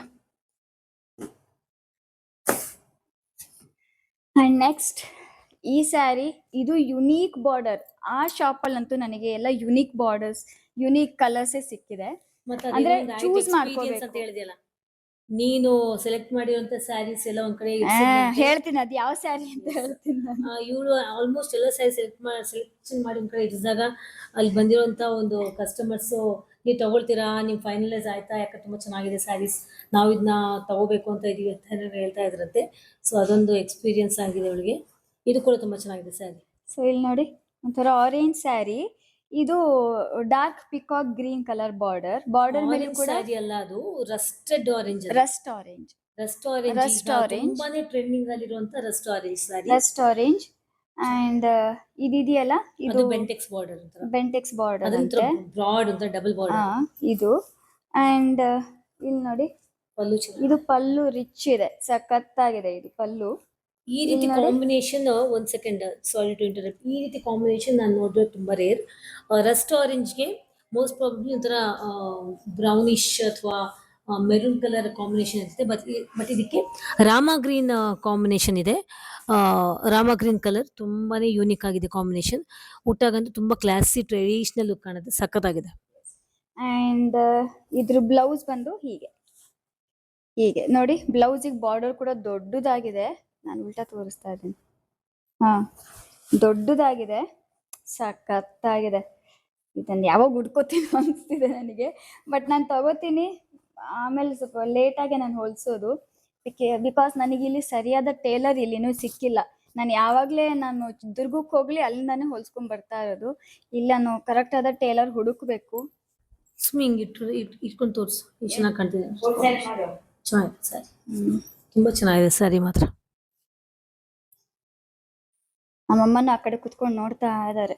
ಅಂಡ್ ನೆಕ್ಸ್ಟ್ ಈ ಸ್ಯಾರಿ, ಇದು ಯುನೀಕ್ ಬಾರ್ಡರ್. ಆ ಶಾಪಲ್ಲಂತೂ ನನಗೆ ಎಲ್ಲ ಯುನೀಕ್ ಬಾರ್ಡರ್ಸ್, ಯುನೀಕ್ ಕಲರ್ಸೇ ಸಿಕ್ಕಿದೆ. ಮತ್ತೆ ಅಂದ್ರೆ ಅದೇನೋ ಒಂದು ಆಯ್ತು ಚೂಸ್ ಎಕ್ಸ್ಪೀರಿಯನ್ಸ್ ಅಂತ ಮಾಡ್ಕೋಬೇಕು. ಹೇಳಿದೆಯಲ್ಲ, ನೀನು ಸೆಲೆಕ್ಟ್ ಮಾಡಿರುವಂತ ಸ್ಯಾರೀಸ್ ಎಲ್ಲ ಒಂದ್ ಕಡೆ ಹೇಳ್ತೀನಿ ಅದ್ ಯಾವ ಸ್ಯಾರಿ ಅಂತ ಹೇಳ್ತೀನಿ ನಾನು. ಇವಳು ಆಲ್ಮೋಸ್ಟ್ ಎಲ್ಲ ಸ್ಯಾರಿ ಸೆಲೆಕ್ಷನ್ ಮಾಡಿ ಒಂದ್ ಕಡೆ ಇರಿಸಿದಾಗ ಅಲ್ಲಿ ಬಂದಿರುವಂತ ಒಂದು ಕಸ್ಟಮರ್ಸ್, ನೀವು ತಗೊಳ್ತೀರಾ, ನಿಮ್ ಫೈನಲೈಸ್ ಆಯ್ತಾ, ಯಾಕೆ ತುಂಬಾ ಚೆನ್ನಾಗಿದೆ ಸ್ಯಾರೀಸ್, ನಾವು ಇದನ್ನ ತಗೋಬೇಕು ಅಂತ ಇದೀವಿ ಅಂತ ಹೇಳ್ತಾ ಇದ್ರಂತೆ. ಸೊ ಅದೊಂದು ಎಕ್ಸ್ಪೀರಿಯನ್ಸ್ ಆಗಿದೆ ಅವಳಿಗೆ. ಇದು ಕೂಡ ತುಂಬಾ ಚೆನ್ನಾಗಿದೆ ಸ್ಯಾರಿ. ಸೊ ಇಲ್ಲಿ ನೋಡಿ, ಒಂಥರ ಆರೆಂಜ್ ಸ್ಯಾರಿ, ಇದು dark peacock green colour border ಮೇಲೆ ಆರೆಂಜ್ ಕೂಡ ಸ್ಯಾರಿ ಅಲ್ಲ, ಅದು rusted orange. Rust orange, rust orange rust orange, ತುಂಬಾನೇ ಟ್ರೆಂಡಿಂಗ್ ಅಲ್ಲಿರುವಂತ rust orange sari. Rust orange. And ಇದಿದೆಯಲ್ಲ, ಅದು ಇದು ಬೆಂಟೆಕ್ಸ್ ಬಾರ್ಡರ್ ಅಂತ, ಬೆಂಟೆಕ್ಸ್ ಬಾರ್ಡರ್ ಅದಂತರ ಅಂತೆ. ಬ್ರಾಡ್ ಅಂತ ಡಬಲ್ ಬಾರ್ಡರ್. ಇದು ಅಂಡ್ ಇಲ್ಲಿ ನೋಡಿ, ಪಲ್ಲು ಚೆನ್ನಾಗಿದೆ. ಇದು ಪಲ್ಲು ರಿಚ್ ಇದೆ, ಸಖತ್ತಾಗಿದೆ ಇದು ಪಲ್ಲು. ಈ ರೀತಿ ಕಾಂಬಿನೇಷನ್, ಒಂದ್ ಸೆಕೆಂಡ್ ಸಾರಿ ಟು ಇಂಟರಪ್ಟ್, ಈ ರೀತಿ ಕಾಂಬಿನೇಷನ್ ನಾನು ನೋಡಿದ್ರೆ ತುಂಬಾ ರೇರ್. ರಸ್ಟ್ ಆರೆಂಜ್ಗೆ ಮೋಸ್ಟ್ ಪ್ರಾಬಬ್ಲಿ ಒಂಥರ ಬ್ರೌನಿಶ್ ಅಥವಾ ಮೆರೂನ್ ಕಲರ್ ಕಾಂಬಿನೇಷನ್ ಇರುತ್ತೆ. ಬಟ್ ಇದಕ್ಕೆ ರಾಮ ಗ್ರೀನ್ ಕಾಂಬಿನೇಷನ್ ಇದೆ. ರಾಮ ಗ್ರೀನ್ ಕಲರ್ ತುಂಬಾನೇ ಯೂನಿಕ್ ಆಗಿದೆ ಕಾಂಬಿನೇಷನ್. ಉಟ್ಟಾಗಂತೂ ತುಂಬಾ ಕ್ಲಾಸಿ ಟ್ರೆಡಿಷನಲ್ ಲುಕ್ ಕಾಣುತ್ತೆ, ಸಖತ್ತಾಗಿದೆ. ಅಂಡ್ ಇದ್ರ ಬ್ಲೌಸ್ ಬಂದು ಹೀಗೆ ನೋಡಿ. ಬ್ಲೌಸಿಗೆ ಬಾರ್ಡರ್ ಕೂಡ ದೊಡ್ಡದಾಗಿದೆ. ನಾನು ಉಲ್ಟಾ ತೋರಿಸ್ತಾ ಇದ್ದೀನಿ. ದೊಡ್ಡದಾಗಿದೆ, ಸಖತ್ತಾಗಿದೆ. ಇದನ್ನು ಯಾವಾಗ ಉಡ್ಕೋತೀನಿ ಅನಿಸ್ತಿದೆ ನನಗೆ. ಬಟ್ ನಾನು ತಗೋತೀನಿ, ಆಮೇಲೆ ಸ್ವಲ್ಪ ಲೇಟಾಗಿ ನಾನು ಹೊಲಿಸೋದು. ಬಿಕಾಸ್ ನನಗೆ ಇಲ್ಲಿ ಸರಿಯಾದ ಟೇಲರ್ ಇಲ್ಲಿನೂ ಸಿಕ್ಕಿಲ್ಲ. ನಾನು ಯಾವಾಗಲೇ ನಾನು ದುರ್ಗಕ್ಕೆ ಹೋಗ್ಲಿ ಅಲ್ಲಿಂದಾನೇ ಹೊಲ್ಸ್ಕೊಂಡ್ ಬರ್ತಾ ಇರೋದು. ಇಲ್ಲಿ ನಾನು ಕರೆಕ್ಟ್ ಆದ ಟೇಲರ್ ಹುಡುಕ್ಬೇಕು. ಸ್ವಿಂಗ್ ಇಟ್ಕೊಂಡು ತೋರಿಸು, ಚೆನ್ನಾಗಿ ಕಾಣ್ತಿದೆ. ಚೆನ್ನಾಗಿದೆ ಸರಿ, ತುಂಬಾ ಚೆನ್ನಾಗಿದೆ ಸರಿ ಮಾತ್ರ. ನಮ್ಮಮ್ಮನ ಆ ಕಡೆ ಕುತ್ಕೊಂಡು ನೋಡ್ತಾ ಇದ್ದಾರೆ.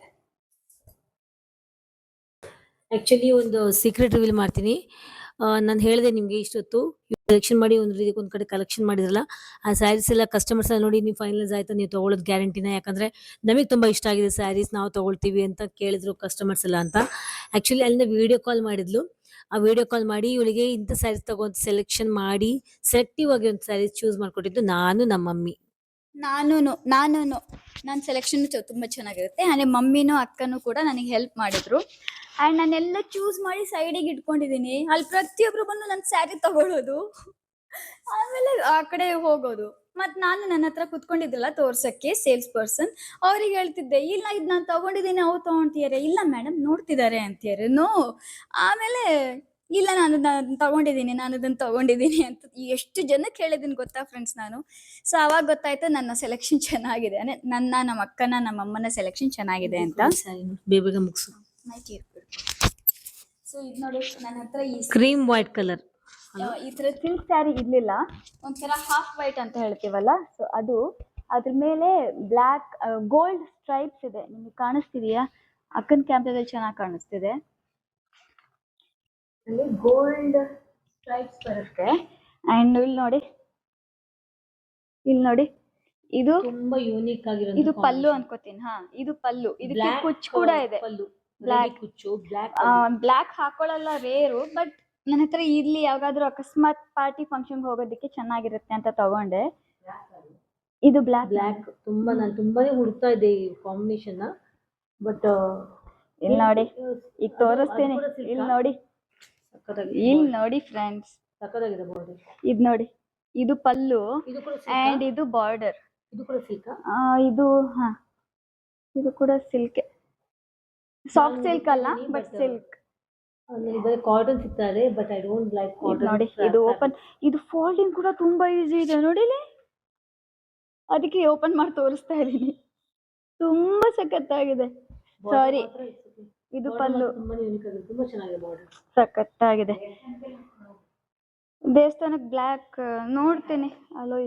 ಆಕ್ಚುಲಿ ಒಂದು ಸೀಕ್ರೆಟ್ ರಿವೀಲ್ ಮಾಡ್ತೀನಿ. ನಾನು ಹೇಳಿದೆ ನಿಮ್ಗೆ ಇಷ್ಟೊತ್ತು ಕಲೆಕ್ಷನ್ ಮಾಡಿ ಒಂದ್ ಕಡೆ ಕಲೆಕ್ಷನ್ ಮಾಡಿದ್ರಲ್ಲ, ಆ ಸ್ಯಾರೀಸ್ ಎಲ್ಲ ಕಸ್ಟಮರ್ಸ್ ಎಲ್ಲ ನೋಡಿ ನೀವು ಫೈನಲೈಸ್ ಆಯ್ತಾ, ನೀವು ತಗೊಳ್ಳೋದು ಗ್ಯಾರಂಟಿನ, ಯಾಕಂದ್ರೆ ನಮಗೆ ತುಂಬಾ ಇಷ್ಟ ಆಗಿದೆ ಸ್ಯಾರೀಸ್, ನಾವು ತಗೊಳ್ತೀವಿ ಅಂತ ಕೇಳಿದ್ರು ಕಸ್ಟಮರ್ಸ್ ಎಲ್ಲ ಅಂತ. ಆಕ್ಚುಲಿ ಅಲ್ಲಿಂದ ವಿಡಿಯೋ ಕಾಲ್ ಮಾಡಿದ್ಲು. ಆ ವಿಡಿಯೋ ಕಾಲ್ ಮಾಡಿ ಇವಳಿಗೆ ಇಂಥ ಸ್ಯಾರೀಸ್ ತಗೊಂಡು ಸೆಲೆಕ್ಷನ್ ಮಾಡಿ ಸೆಲೆಕ್ಟಿವ್ ಆಗಿ ಒಂದು ಸ್ಯಾರೀಸ್ ಚೂಸ್ ಮಾಡ್ಕೊಟ್ಟಿದ್ದು ನಾನು, ನಮ್ಮ ಮಮ್ಮಿ. ನನ್ನ ಸೆಲೆಕ್ಷನ್ ತುಂಬಾ ಚೆನ್ನಾಗಿರುತ್ತೆ. ಅಂದ್ರೆ ಮಮ್ಮಿನೂ ಅಕ್ಕನೂ ಕೂಡ ನನಗೆ ಹೆಲ್ಪ್ ಮಾಡಿದ್ರು. ಅಂಡ್ ನಾನೆಲ್ಲ ಚೂಸ್ ಮಾಡಿ ಸೈಡಿಗೆ ಇಟ್ಕೊಂಡಿದ್ದೀನಿ. ಅಲ್ಲಿ ಪ್ರತಿಯೊಬ್ರು ಬಂದು ನನ್ನ ಸ್ಯಾರಿ ತಗೊಳ್ಳೋದು, ಆಮೇಲೆ ಆ ಕಡೆ ಹೋಗೋದು. ಮತ್ ನಾನು ನನ್ನ ಹತ್ರ ಕುತ್ಕೊಂಡಿದ್ರಲ್ಲ ತೋರ್ಸಕ್ಕೆ ಸೇಲ್ಸ್ ಪರ್ಸನ್, ಅವ್ರಿಗೆ ಹೇಳ್ತಿದ್ದೆ, ಇಲ್ಲ ಇದು ನಾನು ತಗೊಂಡಿದ್ದೀನಿ, ಅವ್ರು ತಗೊಂತಿದ್ದಾರೆ, ಇಲ್ಲ ಮೇಡಮ್ ನೋಡ್ತಿದ್ದಾರೆ ಅಂತಿದ್ದಾರೆ. ನೋ, ಆಮೇಲೆ ಇಲ್ಲ ನಾನು ಅದನ್ನ ತಗೊಂಡಿದ್ದೀನಿ ಅಂತ ಎಷ್ಟು ಜನಕ್ಕೆ ಹೇಳಿದೀನಿ ಗೊತ್ತಾ ಫ್ರೆಂಡ್ಸ್ ನಾನು. ಸೊ ಅವಾಗ ಗೊತ್ತಾಯ್ತು ನನ್ನ ಸೆಲೆಕ್ಷನ್ ಚೆನ್ನಾಗಿದೆ, ಅಂದ್ರೆ ನಮ್ಮ ಅಕ್ಕನ ನಮ್ಮ ಅಮ್ಮನ ಸೆಲೆಕ್ಷನ್ ಚೆನ್ನಾಗಿದೆ ಅಂತ. ಬೇಗ ಮುಗಿಸು. ಸೊ ಇದು ನೋಡಿ, ನನ್ನ ಹತ್ರ ಈ ಕ್ರೀಮ್ ವೈಟ್ ಕಲರ್, ಈ ತರ ಸಿಲ್ಕ್ ಸ್ಯಾರಿ ಇರ್ಲಿಲ್ಲ, ಒಂಥರ ಹಾಫ್ ವೈಟ್ ಅಂತ ಹೇಳ್ತೀವಲ್ಲ, ಸೊ ಅದು. ಅದ್ರ ಮೇಲೆ ಬ್ಲ್ಯಾಕ್ ಗೋಲ್ಡ್ ಸ್ಟ್ರೈಪ್ಸ್ ಇದೆ. ನಿಮಗೆ ಕಾಣಿಸ್ತಿದೆಯಾ? ಅಕ್ಕನ ಕ್ಯಾಮ್ರಾದಲ್ಲಿ ಚೆನ್ನಾಗಿ ಕಾಣಿಸ್ತಿದೆ. ಅಲ್ಲಿ ಗೋಲ್ಡ್ ಸ್ಟ್ರೈಪ್ಸ್ ಬರುತ್ತೆ. ಅಂಡ್ ಇಲ್ಲಿ ನೋಡಿ, ಇದು ತುಂಬಾ ಯೂನಿಕ್ ಆಗಿರೋ, ಇದು ಪಲ್ಲು ಅನ್ಕೋತೀನಿ. ಇದು ಪಲ್ಲು, ಇದಕ್ಕೆ ಕುಚ್ಚು ಕೂಡ ಇದೆ. Black ಹಾಕೊಳ್ಳಲ್ಲ, rare. ಬಟ್ ನನ್ನ ಹತ್ರ ಇಲ್ಲಿ ಯಾವಾಗಾದ್ರೂ ಅಕಸ್ಮಾತ್ ಪಾರ್ಟಿ ಫಂಕ್ಷನ್ ಹೋಗೋದಕ್ಕೆ ಚೆನ್ನಾಗಿರುತ್ತೆ ಅಂತ ತಗೊಂಡೆ. ಇದು ಬ್ಲ್ಯಾಕ್ ತುಂಬಾ, ನಾನು ತುಂಬಾನೇ ಹುಡುಕ್ತಾ ಇದ್ದೆ ಈ ಕಾಂಬಿನೇಷನ್. ಬಟ್ ಇಲ್ಲಿ ನೋಡಿ, ಈಗ ತೋರಿಸ್ತೀನಿ. ಇಲ್ಲಿ ನೋಡಿ ಫ್ರೆಂಡ್ಸ್, ಸಕ್ಕತ್ತಾಗಿದೆ ಬಾರ್ಡರ್. ಇದು ನೋಡಿ, ಇದು ಪಲ್ಲು ಅಂಡ್ ಇದು ಬಾರ್ಡರ್. ಇದು ಕೂಡ ಸಿಲ್ಕ್. ಇದು ಕೂಡ ಸಿಲ್ಕ್, ಸಾಫ್ಟ್ ಸಿಲ್ಕ್ ಅಲ್ಲ, ಬಟ್ ಸಿಲ್ಕ್. ಕಾಟನ್ ಸಿಗ್ತಾರೆ, but I don't like cotton. ನೋಡಿ, ಇದು ಓಪನ್, ಇದು ಫೋಲ್ಡಿಂಗ್ ಕೂಡ ತುಂಬಾ ಈಸಿ ಇದೆ ನೋಡಿಲಿ. ಅದಕ್ಕೆ ಓಪನ್ ಮಾಡಿ ತೋರಿಸ್ತಾ ಇದ್ದೀನಿ. ತುಂಬಾ ಸಖತ್ತಾಗಿದೆ. ಸಾರಿ, ಇದು ಪಲ್ಲು, ತುಂಬಾ ಚೆನ್ನಾಗಿದೆ ಬಾರ್ಡರ್, ಸಖತ್ತಾಗಿದೆ. ದೇವಸ್ಥಾನಕ್ಕೆ ಬ್ಲ್ಯಾಕ್ ನೋಡ್ತೀನಿ. ಅಲ್ಲೋ,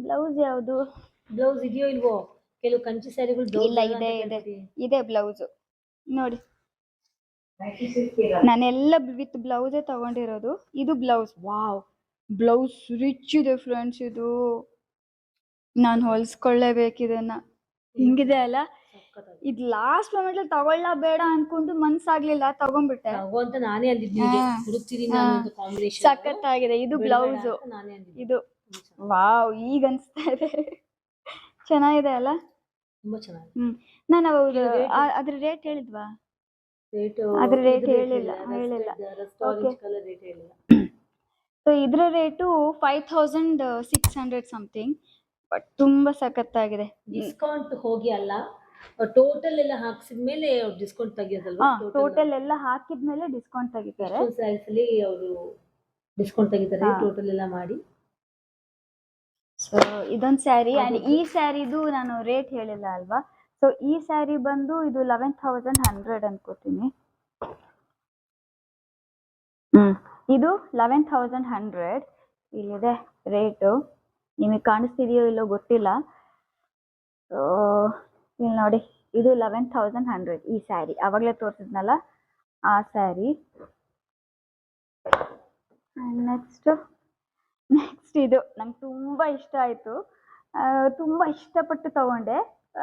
ಬ್ಲೌಸ್ ಯಾವುದು? ಬ್ಲೌಸ್ ಇದೆಯೋ ಇಲ್ವೋ? ಕೆಲವು ಕಂಚಿ ಸ್ಯಾರಿಗಳು ಇಲ್ಲ, ಇದೆ ಬ್ಲೌಸ್ ನೋಡಿ. ನಾನೆಲ್ಲ ವಿತ್ ಬ್ಲೌಸೇ ತಗೊಂಡಿರೋದು. ಇದು ಬ್ಲೌಸ್. ವಾವ್, ಬ್ಲೌಸ್ ರಿಚ್ ಇದೆ ಫ್ರೆಂಡ್ಸ್. ಇದು ನಾನು ಹೊಲ್ಸ್ಕೊಳ್ಳೇಬೇಕು ಇದನ್ನ. ಹಿಂಗಿದೆ ಅಲ್ಲ, ಸಖತ್ತಾಗಿದೆ. ಇದು ಲಾಸ್ಟ್ ಮೊಮೆಂಟ್ ಅಲ್ಲಿ ತಗೊಳ್ಳ ಬೇಡ ಅನ್ಕೊಂಡು ಮನ್ಸಾಗ್ಲಿಲ್ಲ, ತಗೊಂಡ್ಬಿಟ್ಟೆ. ತಗೋ ಅಂತ ನಾನೇ ಅಂದಿದ್ದು ನಿನಗೆ, ಹುಡುಕ್ತಿದೀನಿ ನಾನು ಅಂತ ಕಾಂಬಿನೇಷನ್. ಸಖತ್ತಾಗಿದೆ. ಇದು ಬ್ಲೌಸ್, ನಾನೇ ಅಂದಿದ್ದು. ಇದು ವಾವ್, ಈಗ ಅನ್ಸ್ತಾ ಇದೆ. ಚೆನ್ನಾಗಿದೆ ಅಲ್ಲ? ತುಂಬಾ ಚೆನ್ನಾಗಿದೆ. ನಾನು ಅದ್ರ ರೇಟ್ ಹೇಳಿದ್ವಾ? ರೇಟ್ ಅದ್ರ ರೇಟ್ ಹೇಳಿಲ್ಲ. ಆರೆಂಜ್ ಕಲರ್ ರೇಟ್ ಹೇಳಿಲ್ಲ. ಸೊ ಇದ್ರ ರೇಟು 5600 ಸಮಥಿಂಗ್, ಬಟ್ ತುಂಬಾ ಸಖತ್ತಾಗಿದೆ. ಡಿಸ್ಕೌಂಟ್ ಹೋಗಿ ಅಲ್ಲ, ಟೋಟಲ್ ಎಲ್ಲ ಹಾಕ್ಸಿದ್ಮೇಲೆ ಅವ್ರು ಡಿಸ್ಕೌಂಟ್ ತೆಗಿಯೋದಲ್ವಾ? ಟೋಟಲ್ ಎಲ್ಲ ಹಾಕಿದ್ಮೇಲೆ ಡಿಸ್ಕೌಂಟ್ ತೆಗಿತಾರೆ. ಸ್ಯಾರೀಸ್ ಅಲ್ಲಿ ಅವರು ಡಿಸ್ಕೌಂಟ್ ತೆಗಿತಾರೆ, ಟೋಟಲ್ ಎಲ್ಲ ಮಾಡಿ. ಸೊ ಇದೊಂದು ಸ್ಯಾರಿ, ಅಂಡ್ ಈ ಸ್ಯಾರಿದು ನಾನು ರೇಟ್ ಹೇಳಿಲ್ಲ ಅಲ್ವಾ? ಸೊ ಈ ಸ್ಯಾರಿ ಬಂದು ಇದು 11100 ಅನ್ಕೋತೀನಿ. ಇದು 11100 ಇಲ್ಲಿದೆ ರೇಟು. ನಿಮಗೆ ಕಾಣಿಸ್ತಿದೆಯೋ ಇಲ್ಲೋ ಗೊತ್ತಿಲ್ಲ. ಸೊ ಇಲ್ಲಿ ನೋಡಿ, ಇದು 11100 ಈ ಸ್ಯಾರಿ. ಅವಾಗಲೇ ತೋರಿಸಿದ್ನಲ್ಲ ಆ ಸ್ಯಾರಿ. ನೆಕ್ಸ್ಟ್ ಇದು ನಂಗೆ ತುಂಬಾ ಇಷ್ಟ ಆಯ್ತು, ತುಂಬಾ ಇಷ್ಟಪಟ್ಟು ತಗೊಂಡೆ.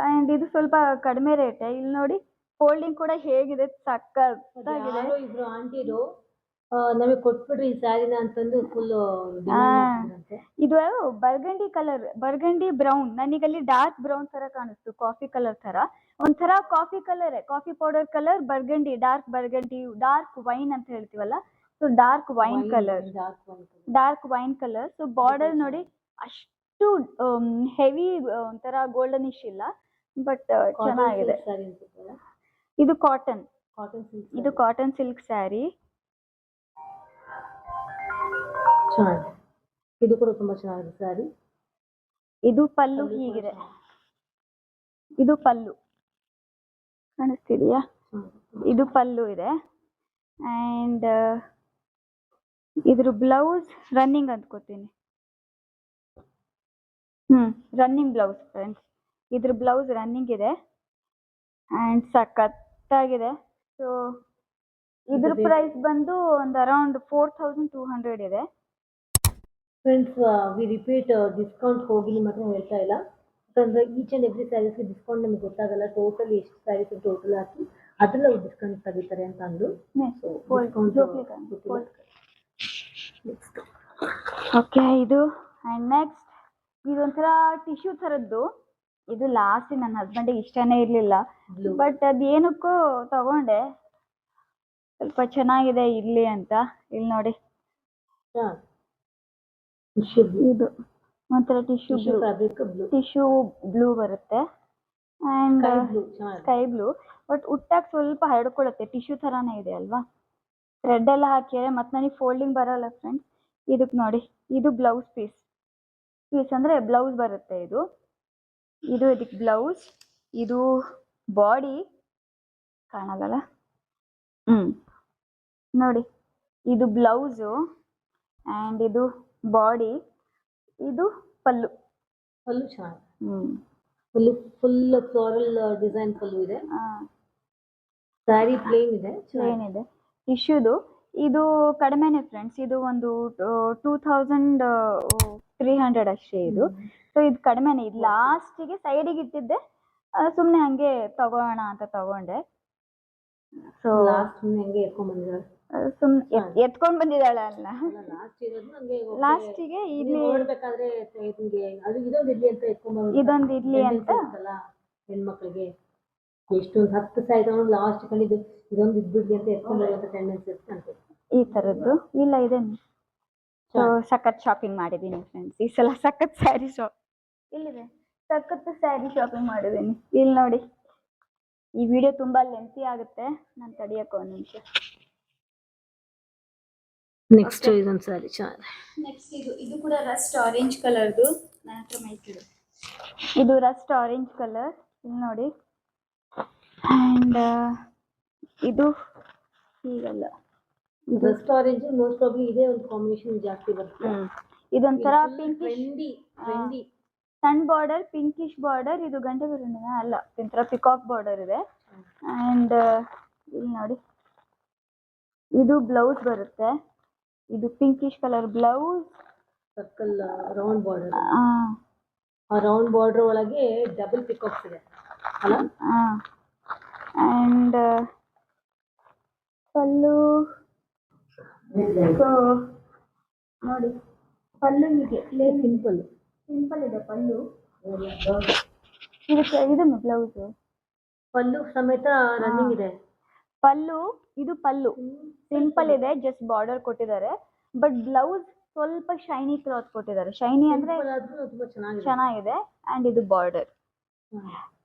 ಅಂಡ್ ಇದು ಸ್ವಲ್ಪ ಕಡಿಮೆ ರೇಟೆ. ಇಲ್ಲಿ ನೋಡಿ, ಫೋಲ್ಡಿಂಗ್ ಕೂಡ ಹೇಗಿದೆ, ಸಕ್ಕತ್ತಾಗಿದೆ. ಇಬ್ರು ಆಂಟಿರು ನಮಗೆ ಕೊಟ್ಬಿಡ್ರಿ ಈ ಸ್ಯಾರಿನ ಅಂತಂದು ಫುಲ್ ಇದು ಬರ್ಗಂಡಿ ಕಲರ್, ಬರ್ಗಂಡಿ ಬ್ರೌನ್. ನನಗಲ್ಲಿ ಡಾರ್ಕ್ ಬ್ರೌನ್ ತರ ಕಾಣಿಸ್ತು, ಕಾಫಿ ಕಲರ್ ತರ. ಒಂಥರ coffee colour, coffee powder colour, burgundy, dark burgundy, dark wine ಅಂತ ಹೇಳ್ತೀವಲ್ಲ, so dark wine colour, dark wine colour. So border ನೋಡಿ, ಅಷ್ಟು ಹೆವಿ ಒಂಥರ ಗೋಲ್ಡನಿಶ್ ಇಲ್ಲ, ಬಟ್ ಚೆನ್ನಾಗಿದೆ. ಇದು ಕಾಟನ್, ಇದು ಕಾಟನ್ ಸಿಲ್ಕ್ ಸ್ಯಾರಿ. ಇದು ಕೂಡ ತುಂಬಾ ಚೆನ್ನಾಗಿದೆ ಸ್ಯಾರಿ. ಇದು ಪಲ್ಲು ಹೀಗಿದೆ, ಇದು ಪಲ್ಲು ಕಾಣಿಸ್ತಿದೆಯಾ? ಇದು ಪಲ್ಲು ಇದೆ. ಅಂಡ್ ಇದ್ರ ಬ್ಲೌಸ್ ರನ್ನಿಂಗ್ ಅಂದ್ಕೋತೀನಿ. ರನ್ನಿಂಗ್ ಬ್ಲೌಸ್ ಫ್ರೆಂಡ್ಸ್, ಇದ್ರ ಬ್ಲೌಸ್ ರನ್ನಿಂಗ್ ಇದೆ ಅಂಡ್ ಸಖತ್ತಾಗಿದೆ. ಸೊ ಇದ್ರ ಪ್ರೈಸ್ ಬಂದು ಒಂದು ಅರೌಂಡ್ 4200 ಇದೆ. ಫ್ರೆಂಡ್ಸ್, ವಿ ರಿಪೀಟ್, ಡಿಸ್ಕೌಂಟ್ ಹೋಗಿ ನಿಮ್ಮ ಹತ್ರ ಹೇಳ್ತಾ ಇಲ್ಲ, ಯಾಕಂದ್ರೆ ಈಚ್ ಅಂಡ್ ಎವ್ರಿ ಸ್ಯಾರೀಸ್ಗೆ ಡಿಸ್ಕೌಂಟ್ ನಮಗೆ ಗೊತ್ತಾಗಲ್ಲ. ಟೋಟಲ್ ಎಷ್ಟು ಸ್ಯಾರೀಸ್ ಟೋಟಲ್ ಹಾಕಿ ಅದ್ರಲ್ಲಿ ಅವ್ರು ಡಿಸ್ಕೌಂಟ್ ತೆಗಿತಾರೆ ಅಂತ ಅಂದು. ಓಕೆ, ಇದು ಅಂಡ್ ನೆಕ್ಸ್ಟ್ ಇದೊಂಥರ ಟಿಶ್ಯೂ ಥರದ್ದು. ಇದು ಲಾಸ್ಟ್ ನನ್ನ ಹಸ್ಬೆಂಡಿಗೆ ಇಷ್ಟನೇ ಇರಲಿಲ್ಲ, ಬಟ್ ಅದೇನಕ್ಕೋ ತಗೊಂಡೆ. ಸ್ವಲ್ಪ ಚೆನ್ನಾಗಿದೆ ಇರ್ಲಿ ಅಂತ. ಇಲ್ಲಿ ನೋಡಿ, ಇದು ಒಂಥರ ಟಿಶ್ಯೂ ಬ್ಲೂ ಬರುತ್ತೆ ಅಂಡ್ ಸ್ಕೈ ಬ್ಲೂ, ಬಟ್ ಉಟ್ಟಾಗ ಸ್ವಲ್ಪ ಹರಡ್ಕೊಳ್ಳುತ್ತೆ. ಟಿಶ್ಯೂ ಥರಾನೇ ಇದೆ ಅಲ್ವಾ? ಥ್ರೆಡ್ ಎಲ್ಲ ಹಾಕಿದ್ರೆ ಮತ್ತೆ ನನಗೆ ಫೋಲ್ಡಿಂಗ್ ಬರೋಲ್ಲ ಫ್ರೆಂಡ್ಸ್. ಇದಕ್ಕೆ ನೋಡಿ, ಇದು ಬ್ಲೌಸ್ ಪೀಸ್ ಅಂದರೆ ಬ್ಲೌಸ್ ಬರುತ್ತೆ. ಇದು ಇದಕ್ಕೆ ಬ್ಲೌಸ್, ಇದು ಬಾಡಿ ಕಾಣಲ್ಲ. ನೋಡಿ, ಇದು ಬ್ಲೌಸು ಅಂಡ್ ಇದು ಬಾಡಿ, ಇದು ಪಲ್ಲು. ಪಲ್ಲು ಚೆನ್ನಾಗಿದೆ, ಫುಲ್ ಫ್ಲೋರಲ್ ಡಿಸೈನ್ ಪಲ್ಲು ಇದೆ. ಸ್ಯಾರಿ ಪ್ಲೇನ್ ಇದೆ. ಟಿಶ್ಯೂದು ಇದು ಕಡಿಮೆನೆ ಫ್ರೆಂಡ್ಸ್, ಇದು ಒಂದು 2300 ಅಷ್ಟೇ ಇದು. ಸೊ ಇದು ಕಡಿಮೆನೆ. ಇದು ಲಾಸ್ಟಿಗೆ ಸೈಡಿಗೆ ಇಟ್ಟಿದ್ದೆ, ಸುಮ್ಮನೆ ಹಂಗೆ ತಗೋಣ ಅಂತ ತಗೊಂಡೆ. ಸೊ ಎತ್ಕೊಂಡ್ ಬಂದಿದ್ದಾಳೆ ಅಲ್ಲ ಲಾಸ್ಟಿಗೆ. ಇಲ್ಲಿ ಇದೊಂದು ಇರ್ಲಿ ಅಂತ ಹೆಣ್ಮಕ್ಳಿಗೆ ಎಷ್ಟೊಂದು 10 ಸ್ಯಾರಿ ತಗೊಂಡು ಲಾಸ್ಟ್ ಕಂಡಿದ್ದು ಇದೊಂದು ಇದ್ಬಿಡ್ಲಿ ಅಂತ ಎತ್ಕೊಂಡು ಟೆಂಡೆನ್ಸಿ ಇರುತ್ತೆ ಈ ತರದ್ದು. ಇಲ್ಲ, ಇದೆ. ಸೊ ಸಖತ್ ಶಾಪಿಂಗ್ ಮಾಡಿದ್ದೀನಿ ಫ್ರೆಂಡ್ಸ್ ಈ ಸಲ. ಸಖತ್ ಸ್ಯಾರಿ ಇಲ್ಲಿದೆ, ಸಖತ್ ಸ್ಯಾರಿ ಶಾಪಿಂಗ್ ಮಾಡಿದ್ದೀನಿ. ಇಲ್ಲಿ ನೋಡಿ, ಈ ವಿಡಿಯೋ ತುಂಬಾ ಲೆಂತಿ ಆಗುತ್ತೆ, ನಾನು ತಡಿಯಕ್ಕೆ ಒಂದು ನಿಮಿಷ. ನೆಕ್ಸ್ಟ್ ಇದೊಂದು ಸ್ಯಾರಿ ಚೆನ್ನಾಗಿದೆ. ನೆಕ್ಸ್ಟ್ ಇದು ಕೂಡ ರಸ್ಟ್ ಆರೆಂಜ್ ಕಲರ್ದು. ನನ್ನ ಹತ್ರ ಮೈಕಿದೆ. ಇದು ರಸ್ಟ್ ಆರೆಂಜ್ ಕಲರ್, ಇಲ್ಲಿ ನೋಡಿ. ಅಂಡ್ ಇದು ಹೀಗಲ್ಲ, ರಸ್ಟ್ ಆರೆಂಜ್ ಮೋಸ್ಟ್ ಪ್ರಾಬಬ್ಲಿ ಇದೇ ಒಂದು ಕಾಂಬಿನೇಷನ್ ಜಾಸ್ತಿ ಬರುತ್ತೆ. ಇದೊಂಥರ ಪಿಂಕಿಶ್ ಸಣ್ಣ ಬಾರ್ಡರ್, ಪಿಂಕಿಶ್ ಬಾರ್ಡರ್. ಇದು ಗಂಟೆ ಬರೋಣ ಅಲ್ಲ, ಒಂಥರ ಪಿಕಾಕ್ ಬಾರ್ಡರ್ ಇದೆ. ಅಂಡ್ ಇಲ್ಲಿ ನೋಡಿ, ಇದು ಬ್ಲೌಸ್ ಬರುತ್ತೆ. ಇದು pinkish colour blouse, circle round border. ಆ ರೌಂಡ್ ಬಾರ್ಡರ್ ಒಳಗೆ ಡಬಲ್ ಪಿಕಾಕ್ಸ್ ಇದೆ. ಅಲ್ಲ ಅಂಡ್ ಪಲ್ಲು ಸೊ ನೋಡಿ ಪಲ್ಲು ಹೀಗೆ ಸಿಂಪಲ್ ಸಿಂಪಲ್ ಇದೆ ಪಲ್ಲು. ಇದಕ್ಕೆ ಇದು ಬ್ಲೌಸು ಪಲ್ಲು ಸಮೇತ ರನ್ನಿಂಗ್ ಇದೆ. ಪಲ್ಲು ಇದು ಪಲ್ಲು ಸಿಂಪಲ್ ಇದೆ, ಜಸ್ಟ್ ಬಾರ್ಡರ್ ಕೊಟ್ಟಿದ್ದಾರೆ. ಬಟ್ ಬ್ಲೌಸ್ ಸ್ವಲ್ಪ ಶೈನಿ ಕ್ಲಾತ್ ಕೊಟ್ಟಿದ್ದಾರೆ. ಶೈನಿ ಅಂದ್ರೆ ತುಂಬಾ ಚೆನ್ನಾಗಿದೆ. ಅಂಡ್ ಇದು ಬಾರ್ಡರ್.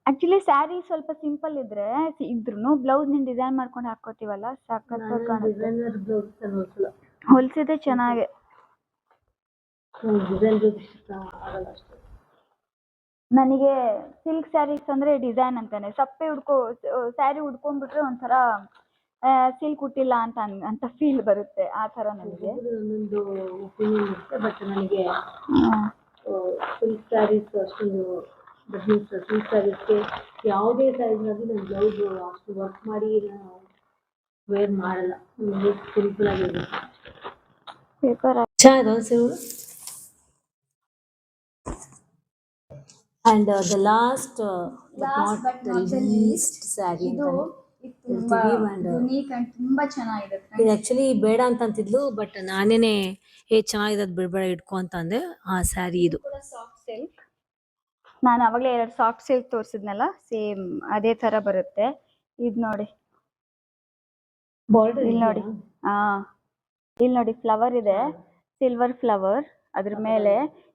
ಆಕ್ಚುಲಿ ಸ್ಯಾರಿ ಸ್ವಲ್ಪ ಸಿಂಪಲ್ ಇದ್ರೂ ಬ್ಲೌಸ್ ನಿನ್ ಡಿಸೈನ್ ಮಾಡ್ಕೊಂಡು ಹಾಕೋತೀವಲ್ಲ ಸಖತ್ತಾಗಿ ಕಾಣುತ್ತೆ. ಹೊಲ್ಸಿದೆ ಚೆನ್ನಾಗಿ. ನನಗೆ ಸಿಲ್ಕ್ ಸ್ಯಾರೀಸ್ ಅಂದ್ರೆ ಡಿಸೈನ್ ಅಂತಾನೆ. ಸಪ್ಪೆ ಸ್ಯಾರಿ ಉಡ್ಕೊಂಡ್ಬಿಟ್ರೆ ಒಂಥರ ಸಿಲ್ಕ್ ಉಟ್ಟಿಲ್ಲ ಅಂತ ಫೀಲ್ ಬರುತ್ತೆ. ಆ ತರ ನನಗೆ ಒಂದೊಂದು ಒಪಿನಿಯನ್ ಇರುತ್ತೆ. ಬಟ್ ನನಗೆ ಸಿಲ್ಕ್ ಸ್ಯಾರೀಸ್ ಅಷ್ಟೊಂದು ಸಿಲ್ಕ್ ಸ್ಯಾರೀಸ್ಗೆ ಯಾವುದೇ ಸ್ಯಾರೀಸ್ನಾಗಿ ನಾನು ಬ್ಲೌಸ್ ಅಷ್ಟು ವರ್ಕ್ ಮಾಡಿ ವೇರ್ ಮಾಡಲ್ಲ. ಸಿಂಪಲ್ ಆಗಿರುತ್ತೆ. ಪೇಪರ್ ಚೆನ್ನಾಗಿದೆ. And the last but not the least saree ಇದು ತುಂಬಾ ಯುನೀಕ್ ಅಂಡ್ ತುಂಬಾ ಚೆನ್ನಾಗಿದೆ. ಇದು ಆಕ್ಚುಲಿ ಬೇಡ ಅಂತಿದ್ಲು, ಬಟ್ ನಾನೇನೆ ಚೆನ್ನಾಗಿದೆ ಅದು ಬಿಡ್ಬೇಡ ಇಟ್ಕೊ ಅಂತ ಅಂದೆ. ಆ ಸ್ಯಾರಿ ಇದು ಸಾಫ್ಟ್ ಸಿಲ್ಕ್. ನಾನು ಅವಾಗಲೇ 2 ಸಾಫ್ಟ್ ಸಿಲ್ಕ್ ತೋರಿಸಿದ್ನಲ್ಲ, ಸೇಮ್ ಅದೇ ತರ ಬರುತ್ತೆ. ಇದು ನೋಡಿ, ಬಾರ್ಡರ್ ಇಲ್ಲಿ ನೋಡಿ. ಇಲ್ಲಿ ನೋಡಿ ಫ್ಲವರ್ ಇದೆ, ಸಿಲ್ವರ್ ಫ್ಲವರ್. ಅದ್ರ ಮೇಲೆ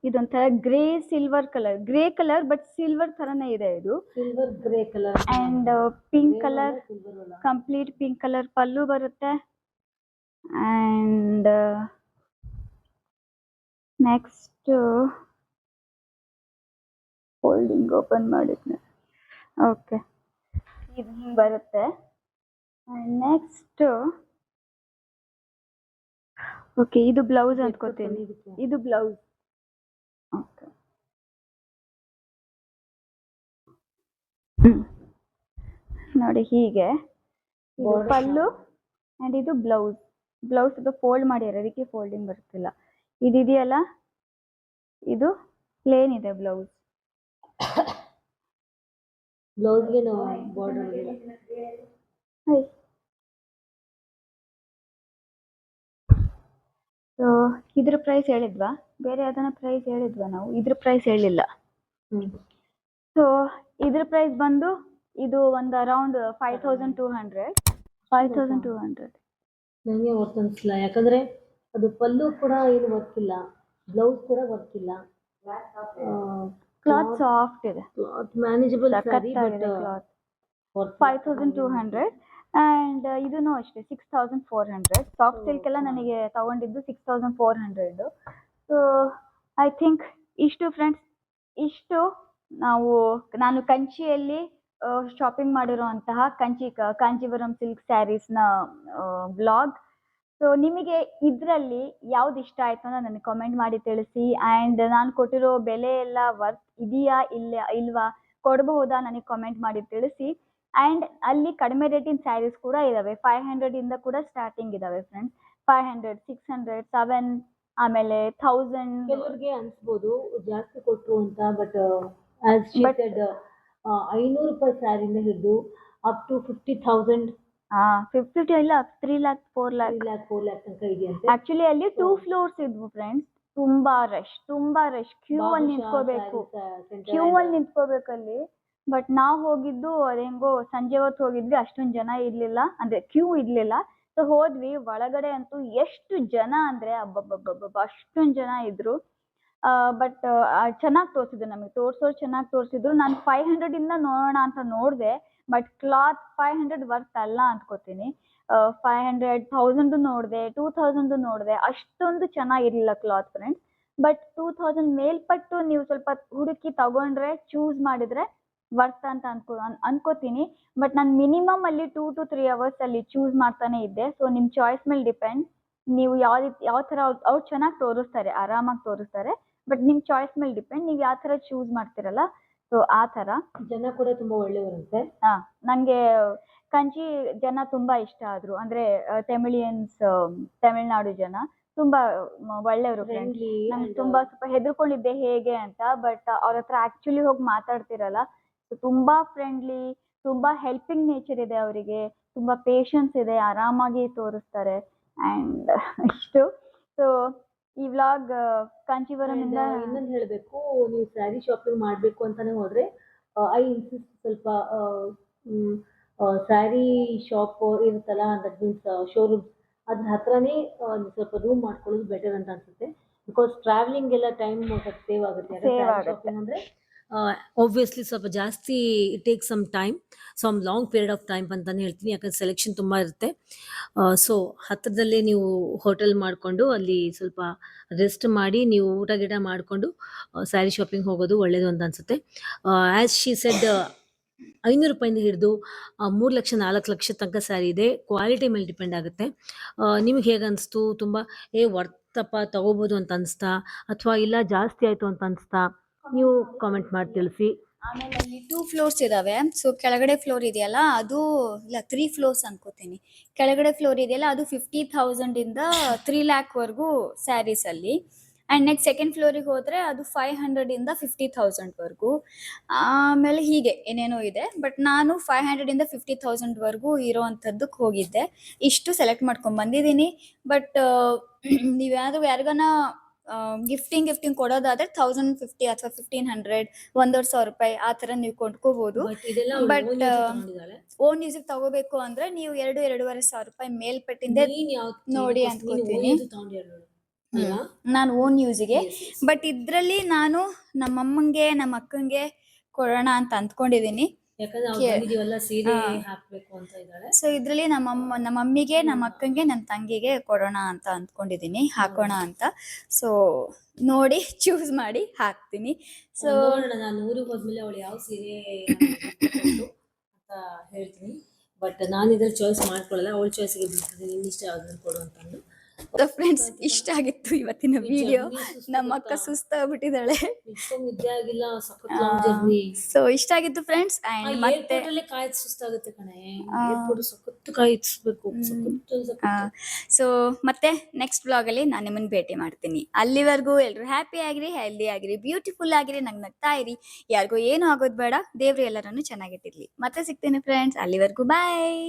ಇದೊಂಥರ grey silver colour, grey colour but silver ತರನೇ ಇದೆ ಇದು. Silver grey colour and pink colour, complete pink colour pallu ಬರುತ್ತೆ. ಅಂಡ್ ನೆಕ್ಸ್ಟ್ ಫೋಲ್ಡಿಂಗ್ ಓಪನ್ ಮಾಡಿದ್ನೆ. ಓಕೆ, ಇದು ಹಿಂಗೆ ಬರುತ್ತೆ. ಅಂಡ್ ನೆಕ್ಸ್ಟ್ ಓಕೆ, ಇದು ಬ್ಲೌಸ್ ಅನ್ಕೋತೀನಿ. ಇದು ಬ್ಲೌಸ್. ಓಕೆ, ನೋಡಿ ಹೀಗೆ ಇದು ಪಲ್ಲು ಅಂಡ್ ಇದು ಬ್ಲೌಸ್. ಬ್ಲೌಸ್ ಅದು ಫೋಲ್ಡ್ ಮಾಡಿದ್ದಾರೆ, ಅದಕ್ಕೆ ಫೋಲ್ಡಿಂಗ್ ಬರ್ತಿಲ್ಲ. ಇದೆಯಲ್ಲ, ಇದು ಪ್ಲೇನ್ ಇದೆ ಬ್ಲೌಸ್. ಬ್ಲೌಸ್ಗೆ ಬಾರ್ಡರ್ ಇಲ್ಲ. ಸೊ ಇದ್ರ ಪ್ರೈಸ್ ಹೇಳಿದ್ವಾ? ಬೇರೆ ಯಾವ್ದನ್ನ ಪ್ರೈಸ್ ಹೇಳಿದ್ವಾ ನಾವು? ಇದ್ರ ಪ್ರೈಸ್ ಹೇಳಿಲ್ಲ. ಸೊ ಇದ್ರ ಪ್ರೈಸ್ ಬಂದು ಇದು ಒಂದು ಅರೌಂಡ್ 5200. 5200 ನನಗೆ ವರ್ತ್ ಅನಿಸ್ಲಿಲ್ಲ. ಯಾಕಂದ್ರೆ ಅದು ಪಲ್ಲು ಕೂಡ ಏನು ವರ್ಕ್ ಇಲ್ಲ, ಬ್ಲೌಸ್ ಕೂಡ ವರ್ಕ್ ಇಲ್ಲ. ಕ್ಲಾತ್ ಸಾಫ್ಟ್ ಇದೆ, manageable sari, but cloth 5200. And ಇದೂ ಅಷ್ಟೇ 6400. ಸಾಫ್ಟ್ ಸಿಲ್ಕ್ ಎಲ್ಲ ನನಗೆ ತಗೊಂಡಿದ್ದು 6400. ಸೊ ಐ ಥಿಂಕ್ ಇಷ್ಟು ಫ್ರೆಂಡ್ಸ್, ಇಷ್ಟು ನಾನು ಕಂಚಿಯಲ್ಲಿ ಶಾಪಿಂಗ್ ಮಾಡಿರುವಂತಹ ಕಾಂಜೀವರಂ ಸಿಲ್ಕ್ ಸ್ಯಾರೀಸ್ನ ವ್ಲಾಗ್. ಸೊ ನಿಮಗೆ ಇದರಲ್ಲಿ ಯಾವ್ದು ಇಷ್ಟ ಆಯ್ತು ಅಂತ ನನಗೆ ಕಮೆಂಟ್ ಮಾಡಿ ತಿಳಿಸಿ. ಆ್ಯಂಡ್ ನಾನು ಕೊಟ್ಟಿರೋ ಬೆಲೆ ಎಲ್ಲ ವರ್ತ್ ಇದೆಯಾ ಇಲ್ವಾ, ಕೊಡಬಹುದಾ, ನನಗೆ ಕಮೆಂಟ್ ಮಾಡಿ ತಿಳಿಸಿ. ಆ್ಯಂಡ್ ಅಲ್ಲಿ ಕಡಿಮೆ ರೇಟಿನ ಸ್ಯಾರೀಸ್ ಕೂಡ ಇದಾವೆ. 500 ಇಂದ ಕೂಡ ಸ್ಟಾರ್ಟಿಂಗ್ ಇದಾವೆ ಫ್ರೆಂಡ್ಸ್. 500, 600, 7, ಆಮೇಲೆ 1000. ಕೆಲವರಿಗೆ ಅನ್ಸ್ಬೋದು ಜಾಸ್ತಿ ಕೊಟ್ರು ಅಂತ, ಬಟ್ ಆಸ್ ಶಿ ಸೆಡ್ 500 ರೂಪಾಯಿ ಸ್ಯಾರಿಯಿಂದ ಹಿಡಿದು ಅಪ್ ಟು 50,000. 50 ಇಲ್ಲ, 3 lakh 4 lakh ತನಕ ಇದೆಯಂತೆ. ಆಕ್ಚುಲಿ ಅಲ್ಲಿ 2 floors ಇದ್ವು ಫ್ರೆಂಡ್ಸ್. ತುಂಬಾ ರಶ್, ಕ್ಯೂ ಅಲ್ಲಿ ನಿಂತ್ಕೋಬೇಕಲ್ಲಿ. ಬಟ್ ನಾವು ಹೋಗಿದ್ದು ಅದೇಂಗೋ ಸಂಜೆ ಹೊತ್ತು ಹೋಗಿದ್ವಿ, ಅಷ್ಟೊಂದು ಜನ ಇರ್ಲಿಲ್ಲ, ಅಂದ್ರೆ ಕ್ಯೂ ಇರ್ಲಿಲ್ಲ. ಸೊ ಹೋದ್ವಿ, ಒಳಗಡೆ ಅಂತೂ ಎಷ್ಟು ಜನ ಅಂದ್ರೆ ಅಬ್ಬಬ್ಬಬ್ಬ ಅಷ್ಟೊಂದು ಜನ ಇದ್ರು. ಬಟ್ ಚೆನ್ನಾಗಿ ತೋರಿಸಿದ್ರು, ನಮಗೆ ತೋರ್ಸೋರು ಚೆನ್ನಾಗಿ ತೋರಿಸಿದ್ರು. ನಾನು 500 ಇಂದ ನೋಡೋಣ ಅಂತ ನೋಡಿದೆ, ಬಟ್ ಕ್ಲಾತ್ 500 ವರ್ತ್ ಅಲ್ಲ ಅಂದ್ಕೋತೀನಿ. 500, 1000 ನೋಡಿದೆ, 2000 ನೋಡಿದೆ, ಅಷ್ಟೊಂದು ಚೆನ್ನಾಗಿರ್ಲಿಲ್ಲ ಕ್ಲಾತ್ ಫ್ರೆಂಡ್ಸ್. ಬಟ್ 2000 ಮೇಲ್ಪಟ್ಟು ನೀವು ಸ್ವಲ್ಪ ಹುಡುಕಿ ತಗೊಂಡ್ರೆ, ಚೂಸ್ ಮಾಡಿದ್ರೆ ವರ್ತ್ ಅಂತ ಅನ್ಕೋತೀನಿ. ಬಟ್ ನಾನು ಮಿನಿಮಮ್ ಅಲ್ಲಿ 2 to 3 hours ಅಲ್ಲಿ ಚೂಸ್ ಮಾಡ್ತಾನೆ ಇದ್ದೆ. ಸೊ ನಿಮ್ಮ ಚಾಯ್ಸ್ ಮೇಲೆ ಡಿಪೆಂಡ್, ನೀವು ಯಾವ ಥರ ಅವ್ರು ಚೆನ್ನಾಗಿ ತೋರಿಸ್ತಾರೆ, ಆರಾಮಾಗಿ ತೋರಿಸ್ತಾರೆ. ಬಟ್ ನಿಮ್ಮ ಚಾಯ್ಸ್ ಮೇಲೆ ಡಿಪೆಂಡ್, ನೀವು ಯಾವ ಥರ ಚೂಸ್ ಮಾಡ್ತಿರಲ್ಲ. ಸೊ ಆ ಥರ ಜನ ಕೂಡ ತುಂಬಾ ಒಳ್ಳೆಯವರಂತೆ. ನನಗೆ ಕಂಚಿ ಜನ ತುಂಬಾ ಇಷ್ಟ ಆದ್ರು. ಅಂದ್ರೆ ತಮಿಳ್ನಾಡು ಜನ ತುಂಬಾ ಒಳ್ಳೆಯವರು ಫ್ರೆಂಡ್ಸ್. ನಂಗೆ ತುಂಬಾ ಸ್ವಲ್ಪ ಹೆದರ್ಕೊಂಡಿದ್ದೆ ಹೇಗೆ ಅಂತ, ಬಟ್ ಅವ್ರ ಹತ್ರ ಆಕ್ಚುಲಿ ಹೋಗಿ ಮಾತಾಡ್ತಿರಲ್ಲ, ತುಂಬಾ ಫ್ರೆಂಡ್ಲಿ, ತುಂಬಾ ಹೆಲ್ಪಿಂಗ್ ನೇಚರ್ ಇದೆ ಅವರಿಗೆ, ತುಂಬಾ ಪೇಷನ್ಸ್ ಇದೆ, ಆರಾಮಾಗಿ ತೋರಿಸ್ತಾರೆ. ಅಂಡ್ ಇಷ್ಟು. ಸೊ ಈ ವ್ಲಾಗ್ ಕಾಂಚೀವರಂ ಅಂಡ್ ಇಂದ ಇನ್ನೊಂದು ಹೇಳಬೇಕು, ನೀವು ಸ್ಯಾರಿ ಶಾಪಿಂಗ್ ಮಾಡಬೇಕು ಅಂತಾನೆ ಹೋದ್ರೆ ಐ ಇನ್ಸಿಸ್ಟ್ ಸ್ವಲ್ಪ ಸ್ಯಾರಿ ಶಾಪ್ ಇರುತ್ತಲ್ಲ, ದಟ್ ಮೀನ್ಸ್ ಶೋರೂಮ್ ಅದ್ರ ಹತ್ರನೇ ಸ್ವಲ್ಪ ರೂಮ್ ಮಾಡ್ಕೊಳ್ಳೋದು ಬೆಟರ್ ಅಂತ ಅನ್ಸುತ್ತೆ. ಬಿಕಾಸ್ ಟ್ರಾವೆಲಿಂಗ್ ಎಲ್ಲ ಟೈಮ್ ಸ್ವಲ್ಪ ಸೇವ್ ಆಗುತ್ತೆ. ಸೇವ್ ಸ್ಯಾರಿ ಆಗುತ್ತೆ. ಶಾಪಿಂಗ್ ಅಂದ್ರೆ ಆಬ್ವಿಯಸ್ಲಿ ಸ್ವಲ್ಪ ಜಾಸ್ತಿ it take some long period of time ಅಂತಾನೆ ಹೇಳ್ತೀನಿ. ಯಾಕಂದ್ರೆ ಸೆಲೆಕ್ಷನ್ ತುಂಬಾ ಇರುತ್ತೆ. ಸೊ ಹತ್ರದಲ್ಲೇ ನೀವು ಹೋಟೆಲ್ ಮಾಡ್ಕೊಂಡು ಅಲ್ಲಿ ಸ್ವಲ್ಪ ರೆಸ್ಟ್ ಮಾಡಿ ನೀವು ಊಟ ಗಿಟ ಮಾಡ್ಕೊಂಡು ಸ್ಯಾರಿ ಶಾಪಿಂಗ್ ಹೋಗೋದು ಒಳ್ಳೇದು ಅಂತ ಅನ್ಸುತ್ತೆ. ಆಸ್ ಶಿ ಸೆಡ್, 500 ರೂಪಾಯಿಂದ ಹಿಡಿದು 3 ಲಕ್ಷ 4 ಲಕ್ಷ ತನಕ ಸ್ಯಾರಿ ಇದೆ. ಕ್ವಾಲಿಟಿ ಮೇಲೆ ಡಿಪೆಂಡ್ ಆಗುತ್ತೆ. ನಿಮ್ಗೆ ಹೇಗೆ ಅನಿಸ್ತು? ತುಂಬ ವರ್ತಪ್ಪ ತಗೋಬೋದು ಅಂತ ಅನಿಸ್ತಾ, ಅಥವಾ ಇಲ್ಲ ಜಾಸ್ತಿ ಆಯಿತು ಅಂತ ಅನಿಸ್ತಾ? ನೀವು ಕಾಮೆಂಟ್ ಮಾಡಿ ತಿಳಿಸಿ. ಆಮೇಲೆ ಅಲ್ಲಿ 2 ಫ್ಲೋರ್ಸ್ ಇದಾವೆ. ಸೊ ಕೆಳಗಡೆ ಫ್ಲೋರ್ ಇದೆಯಲ್ಲ ಅದು, ಇಲ್ಲ 3 ಫ್ಲೋರ್ಸ್ ಅನ್ಕೋತೀನಿ. ಕೆಳಗಡೆ ಫ್ಲೋರ್ ಇದೆಯಲ್ಲ ಅದು 50,000 ಇಂದ 3 ಲ್ಯಾಕ್ ವರೆಗೂ ಸ್ಯಾರೀಸ್ ಅಲ್ಲಿ. ಅಂಡ್ ನೆಕ್ಸ್ಟ್ ಸೆಕೆಂಡ್ ಫ್ಲೋರಿಗೆ ಹೋದ್ರೆ ಅದು 500 ಇಂದ 50,000 ವರೆಗೂ. ಆಮೇಲೆ ಹೀಗೆ ಏನೇನೋ ಇದೆ. ಬಟ್ ನಾನು 500 ಇಂದ 50,000 ವರೆಗೂ ಇರೋವಂಥದ್ದಕ್ಕೆ ಹೋಗಿದ್ದೆ. ಇಷ್ಟು ಸೆಲೆಕ್ಟ್ ಮಾಡ್ಕೊಂಡ್ ಬಂದಿದ್ದೀನಿ. ಬಟ್ ನೀವ್ಯಾರು ಯಾರಿಗಾನ ಗಿಫ್ಟಿಂಗ್ ಕೊಡೋದಾದ್ರೆ 1050 ಅಥವಾ 1500, 1,500 ರೂಪಾಯಿ ಆ ತರ ನೀವು ಕೊಂಡ್ಕೋಬಹುದು. ಬಟ್ ಇದೆಲ್ಲ But, ತಗೊಂಡಿದ್ದಾಳೆ. ಓನ್ ಮ್ಯೂಸಿಕ್ ತಗೋಬೇಕು ಅಂದ್ರೆ ನೀವು 2-2,500 ರೂಪಾಯಿ ಮೇಲ್ಪಟ್ಟಿಂದೆ ನೀನ್ ಯಾವ್ದು ನೋಡಿ ಅನ್ಕೋತೀನಿ. ನಾನು ಓನ್ ಯೂಸಿಗೆ. ಬಟ್ ಇದ್ರಲ್ಲಿ ನಾನು ನಮ್ಮಮ್ಮಂಗೆ ನಮ್ಮ ಅಕ್ಕಂಗೆ ಕೊಡೋಣ ಅಂತ ಅಂದ್ಕೊಂಡಿದೀನಿ. ಯಾಕಂದ್ರೆ ಅವ್ರು ಬಂದಿದೀವಲ್ಲ, ಸೀರೆ ಹಾಕ್ಬೇಕು ಅಂತ ಇದ್ದಾಳೆ. ಸೊ ಇದ್ರಲ್ಲಿ ನಮ್ಮ ಮಮ್ಮಿಗೆ, ನಮ್ಮ ಅಕ್ಕಂಗೆ, ನನ್ನ ತಂಗಿಗೆ ಕೊಡೋಣ ಅಂತ ಅಂದ್ಕೊಂಡಿದೀನಿ, ಹಾಕೋಣ ಅಂತ. ಸೊ ನೋಡಿ ಚೂಸ್ ಮಾಡಿ ಹಾಕ್ತೀನಿ. ಸೊ ನೋಡೋಣ, ನಾನು ಊರಿಗೆ ಹೋದ್ಮೇಲೆ ಅವಳು ಯಾವ ಸೀರೆ ಹಾಕ್ಬೇಕು ಅಂತ ಹೇಳ್ತೀನಿ. ಬಟ್ ನಾನು ಇದ್ರಲ್ಲಿ ಚಾಯ್ಸ್ ಮಾಡ್ಕೊಳ್ಳಲ್ಲ, ಅವಳ ಚಾಯ್ಸ್ಗೆ ಬಿಡ್ತೀನಿ, ನಿನ್ನ ಇಷ್ಟ ಯಾವ್ದನ್ನ ಕೊಡು ಅಂತಂದು. ಫ್ರೆಂಡ್ಸ್, ಇಷ್ಟ ಆಗಿತ್ತು ಇವತ್ತಿನ ವಿಡಿಯೋ. ನಮ್ಮ ಅಕ್ಕ ಸುಸ್ತಾಗ್ಬಿಟ್ಟಿದ್ದಾಳೆ. ನಿದ್ದೆ ಆಗಿಲ್ಲ, ಸಖತ್ ಲಾಂಗ್ ಜರ್ನಿ. ಸೊ ಇಷ್ಟ ಆಗಿತ್ತು ಫ್ರೆಂಡ್ಸ್. ಅಂಡ್ ಮತ್ತೆ ಏರ್ಪೋರ್ಟಲ್ಲೇ ಕಾಯ್ದು ಸುಸ್ತಾಗುತ್ತೆ ಕಣೆ. ಏರ್ಪೋರ್ಟ್ ಸಖತ್ತು ಕಾಯಿಸ್ಬೇಕು, ಸೊ ಮತ್ತೆ ನೆಕ್ಸ್ಟ್ ಬ್ಲಾಗ್ ಅಲ್ಲಿ ನಾನು ನಿಮ್ಮನ್ನ ಭೇಟಿ ಮಾಡ್ತೀನಿ. ಅಲ್ಲಿವರೆಗೂ ಎಲ್ರು ಹ್ಯಾಪಿ ಆಗಿರಿ, ಹೆಲ್ದಿ ಆಗಿರಿ, ಬ್ಯೂಟಿಫುಲ್ ಆಗಿರಿ, ನಗ್ನಗ್ತಾ ಇರಿ. ಯಾರಿಗೂ ಏನು ಆಗೋದು ಬೇಡ. ದೇವ್ರು ಎಲ್ಲರನ್ನು ಚೆನ್ನಾಗಿಟ್ಟಿರ್ಲಿ. ಮತ್ತೆ ಸಿಗ್ತೀನಿ ಫ್ರೆಂಡ್ಸ್. ಅಲ್ಲಿವರೆಗೂ ಬಾಯ್.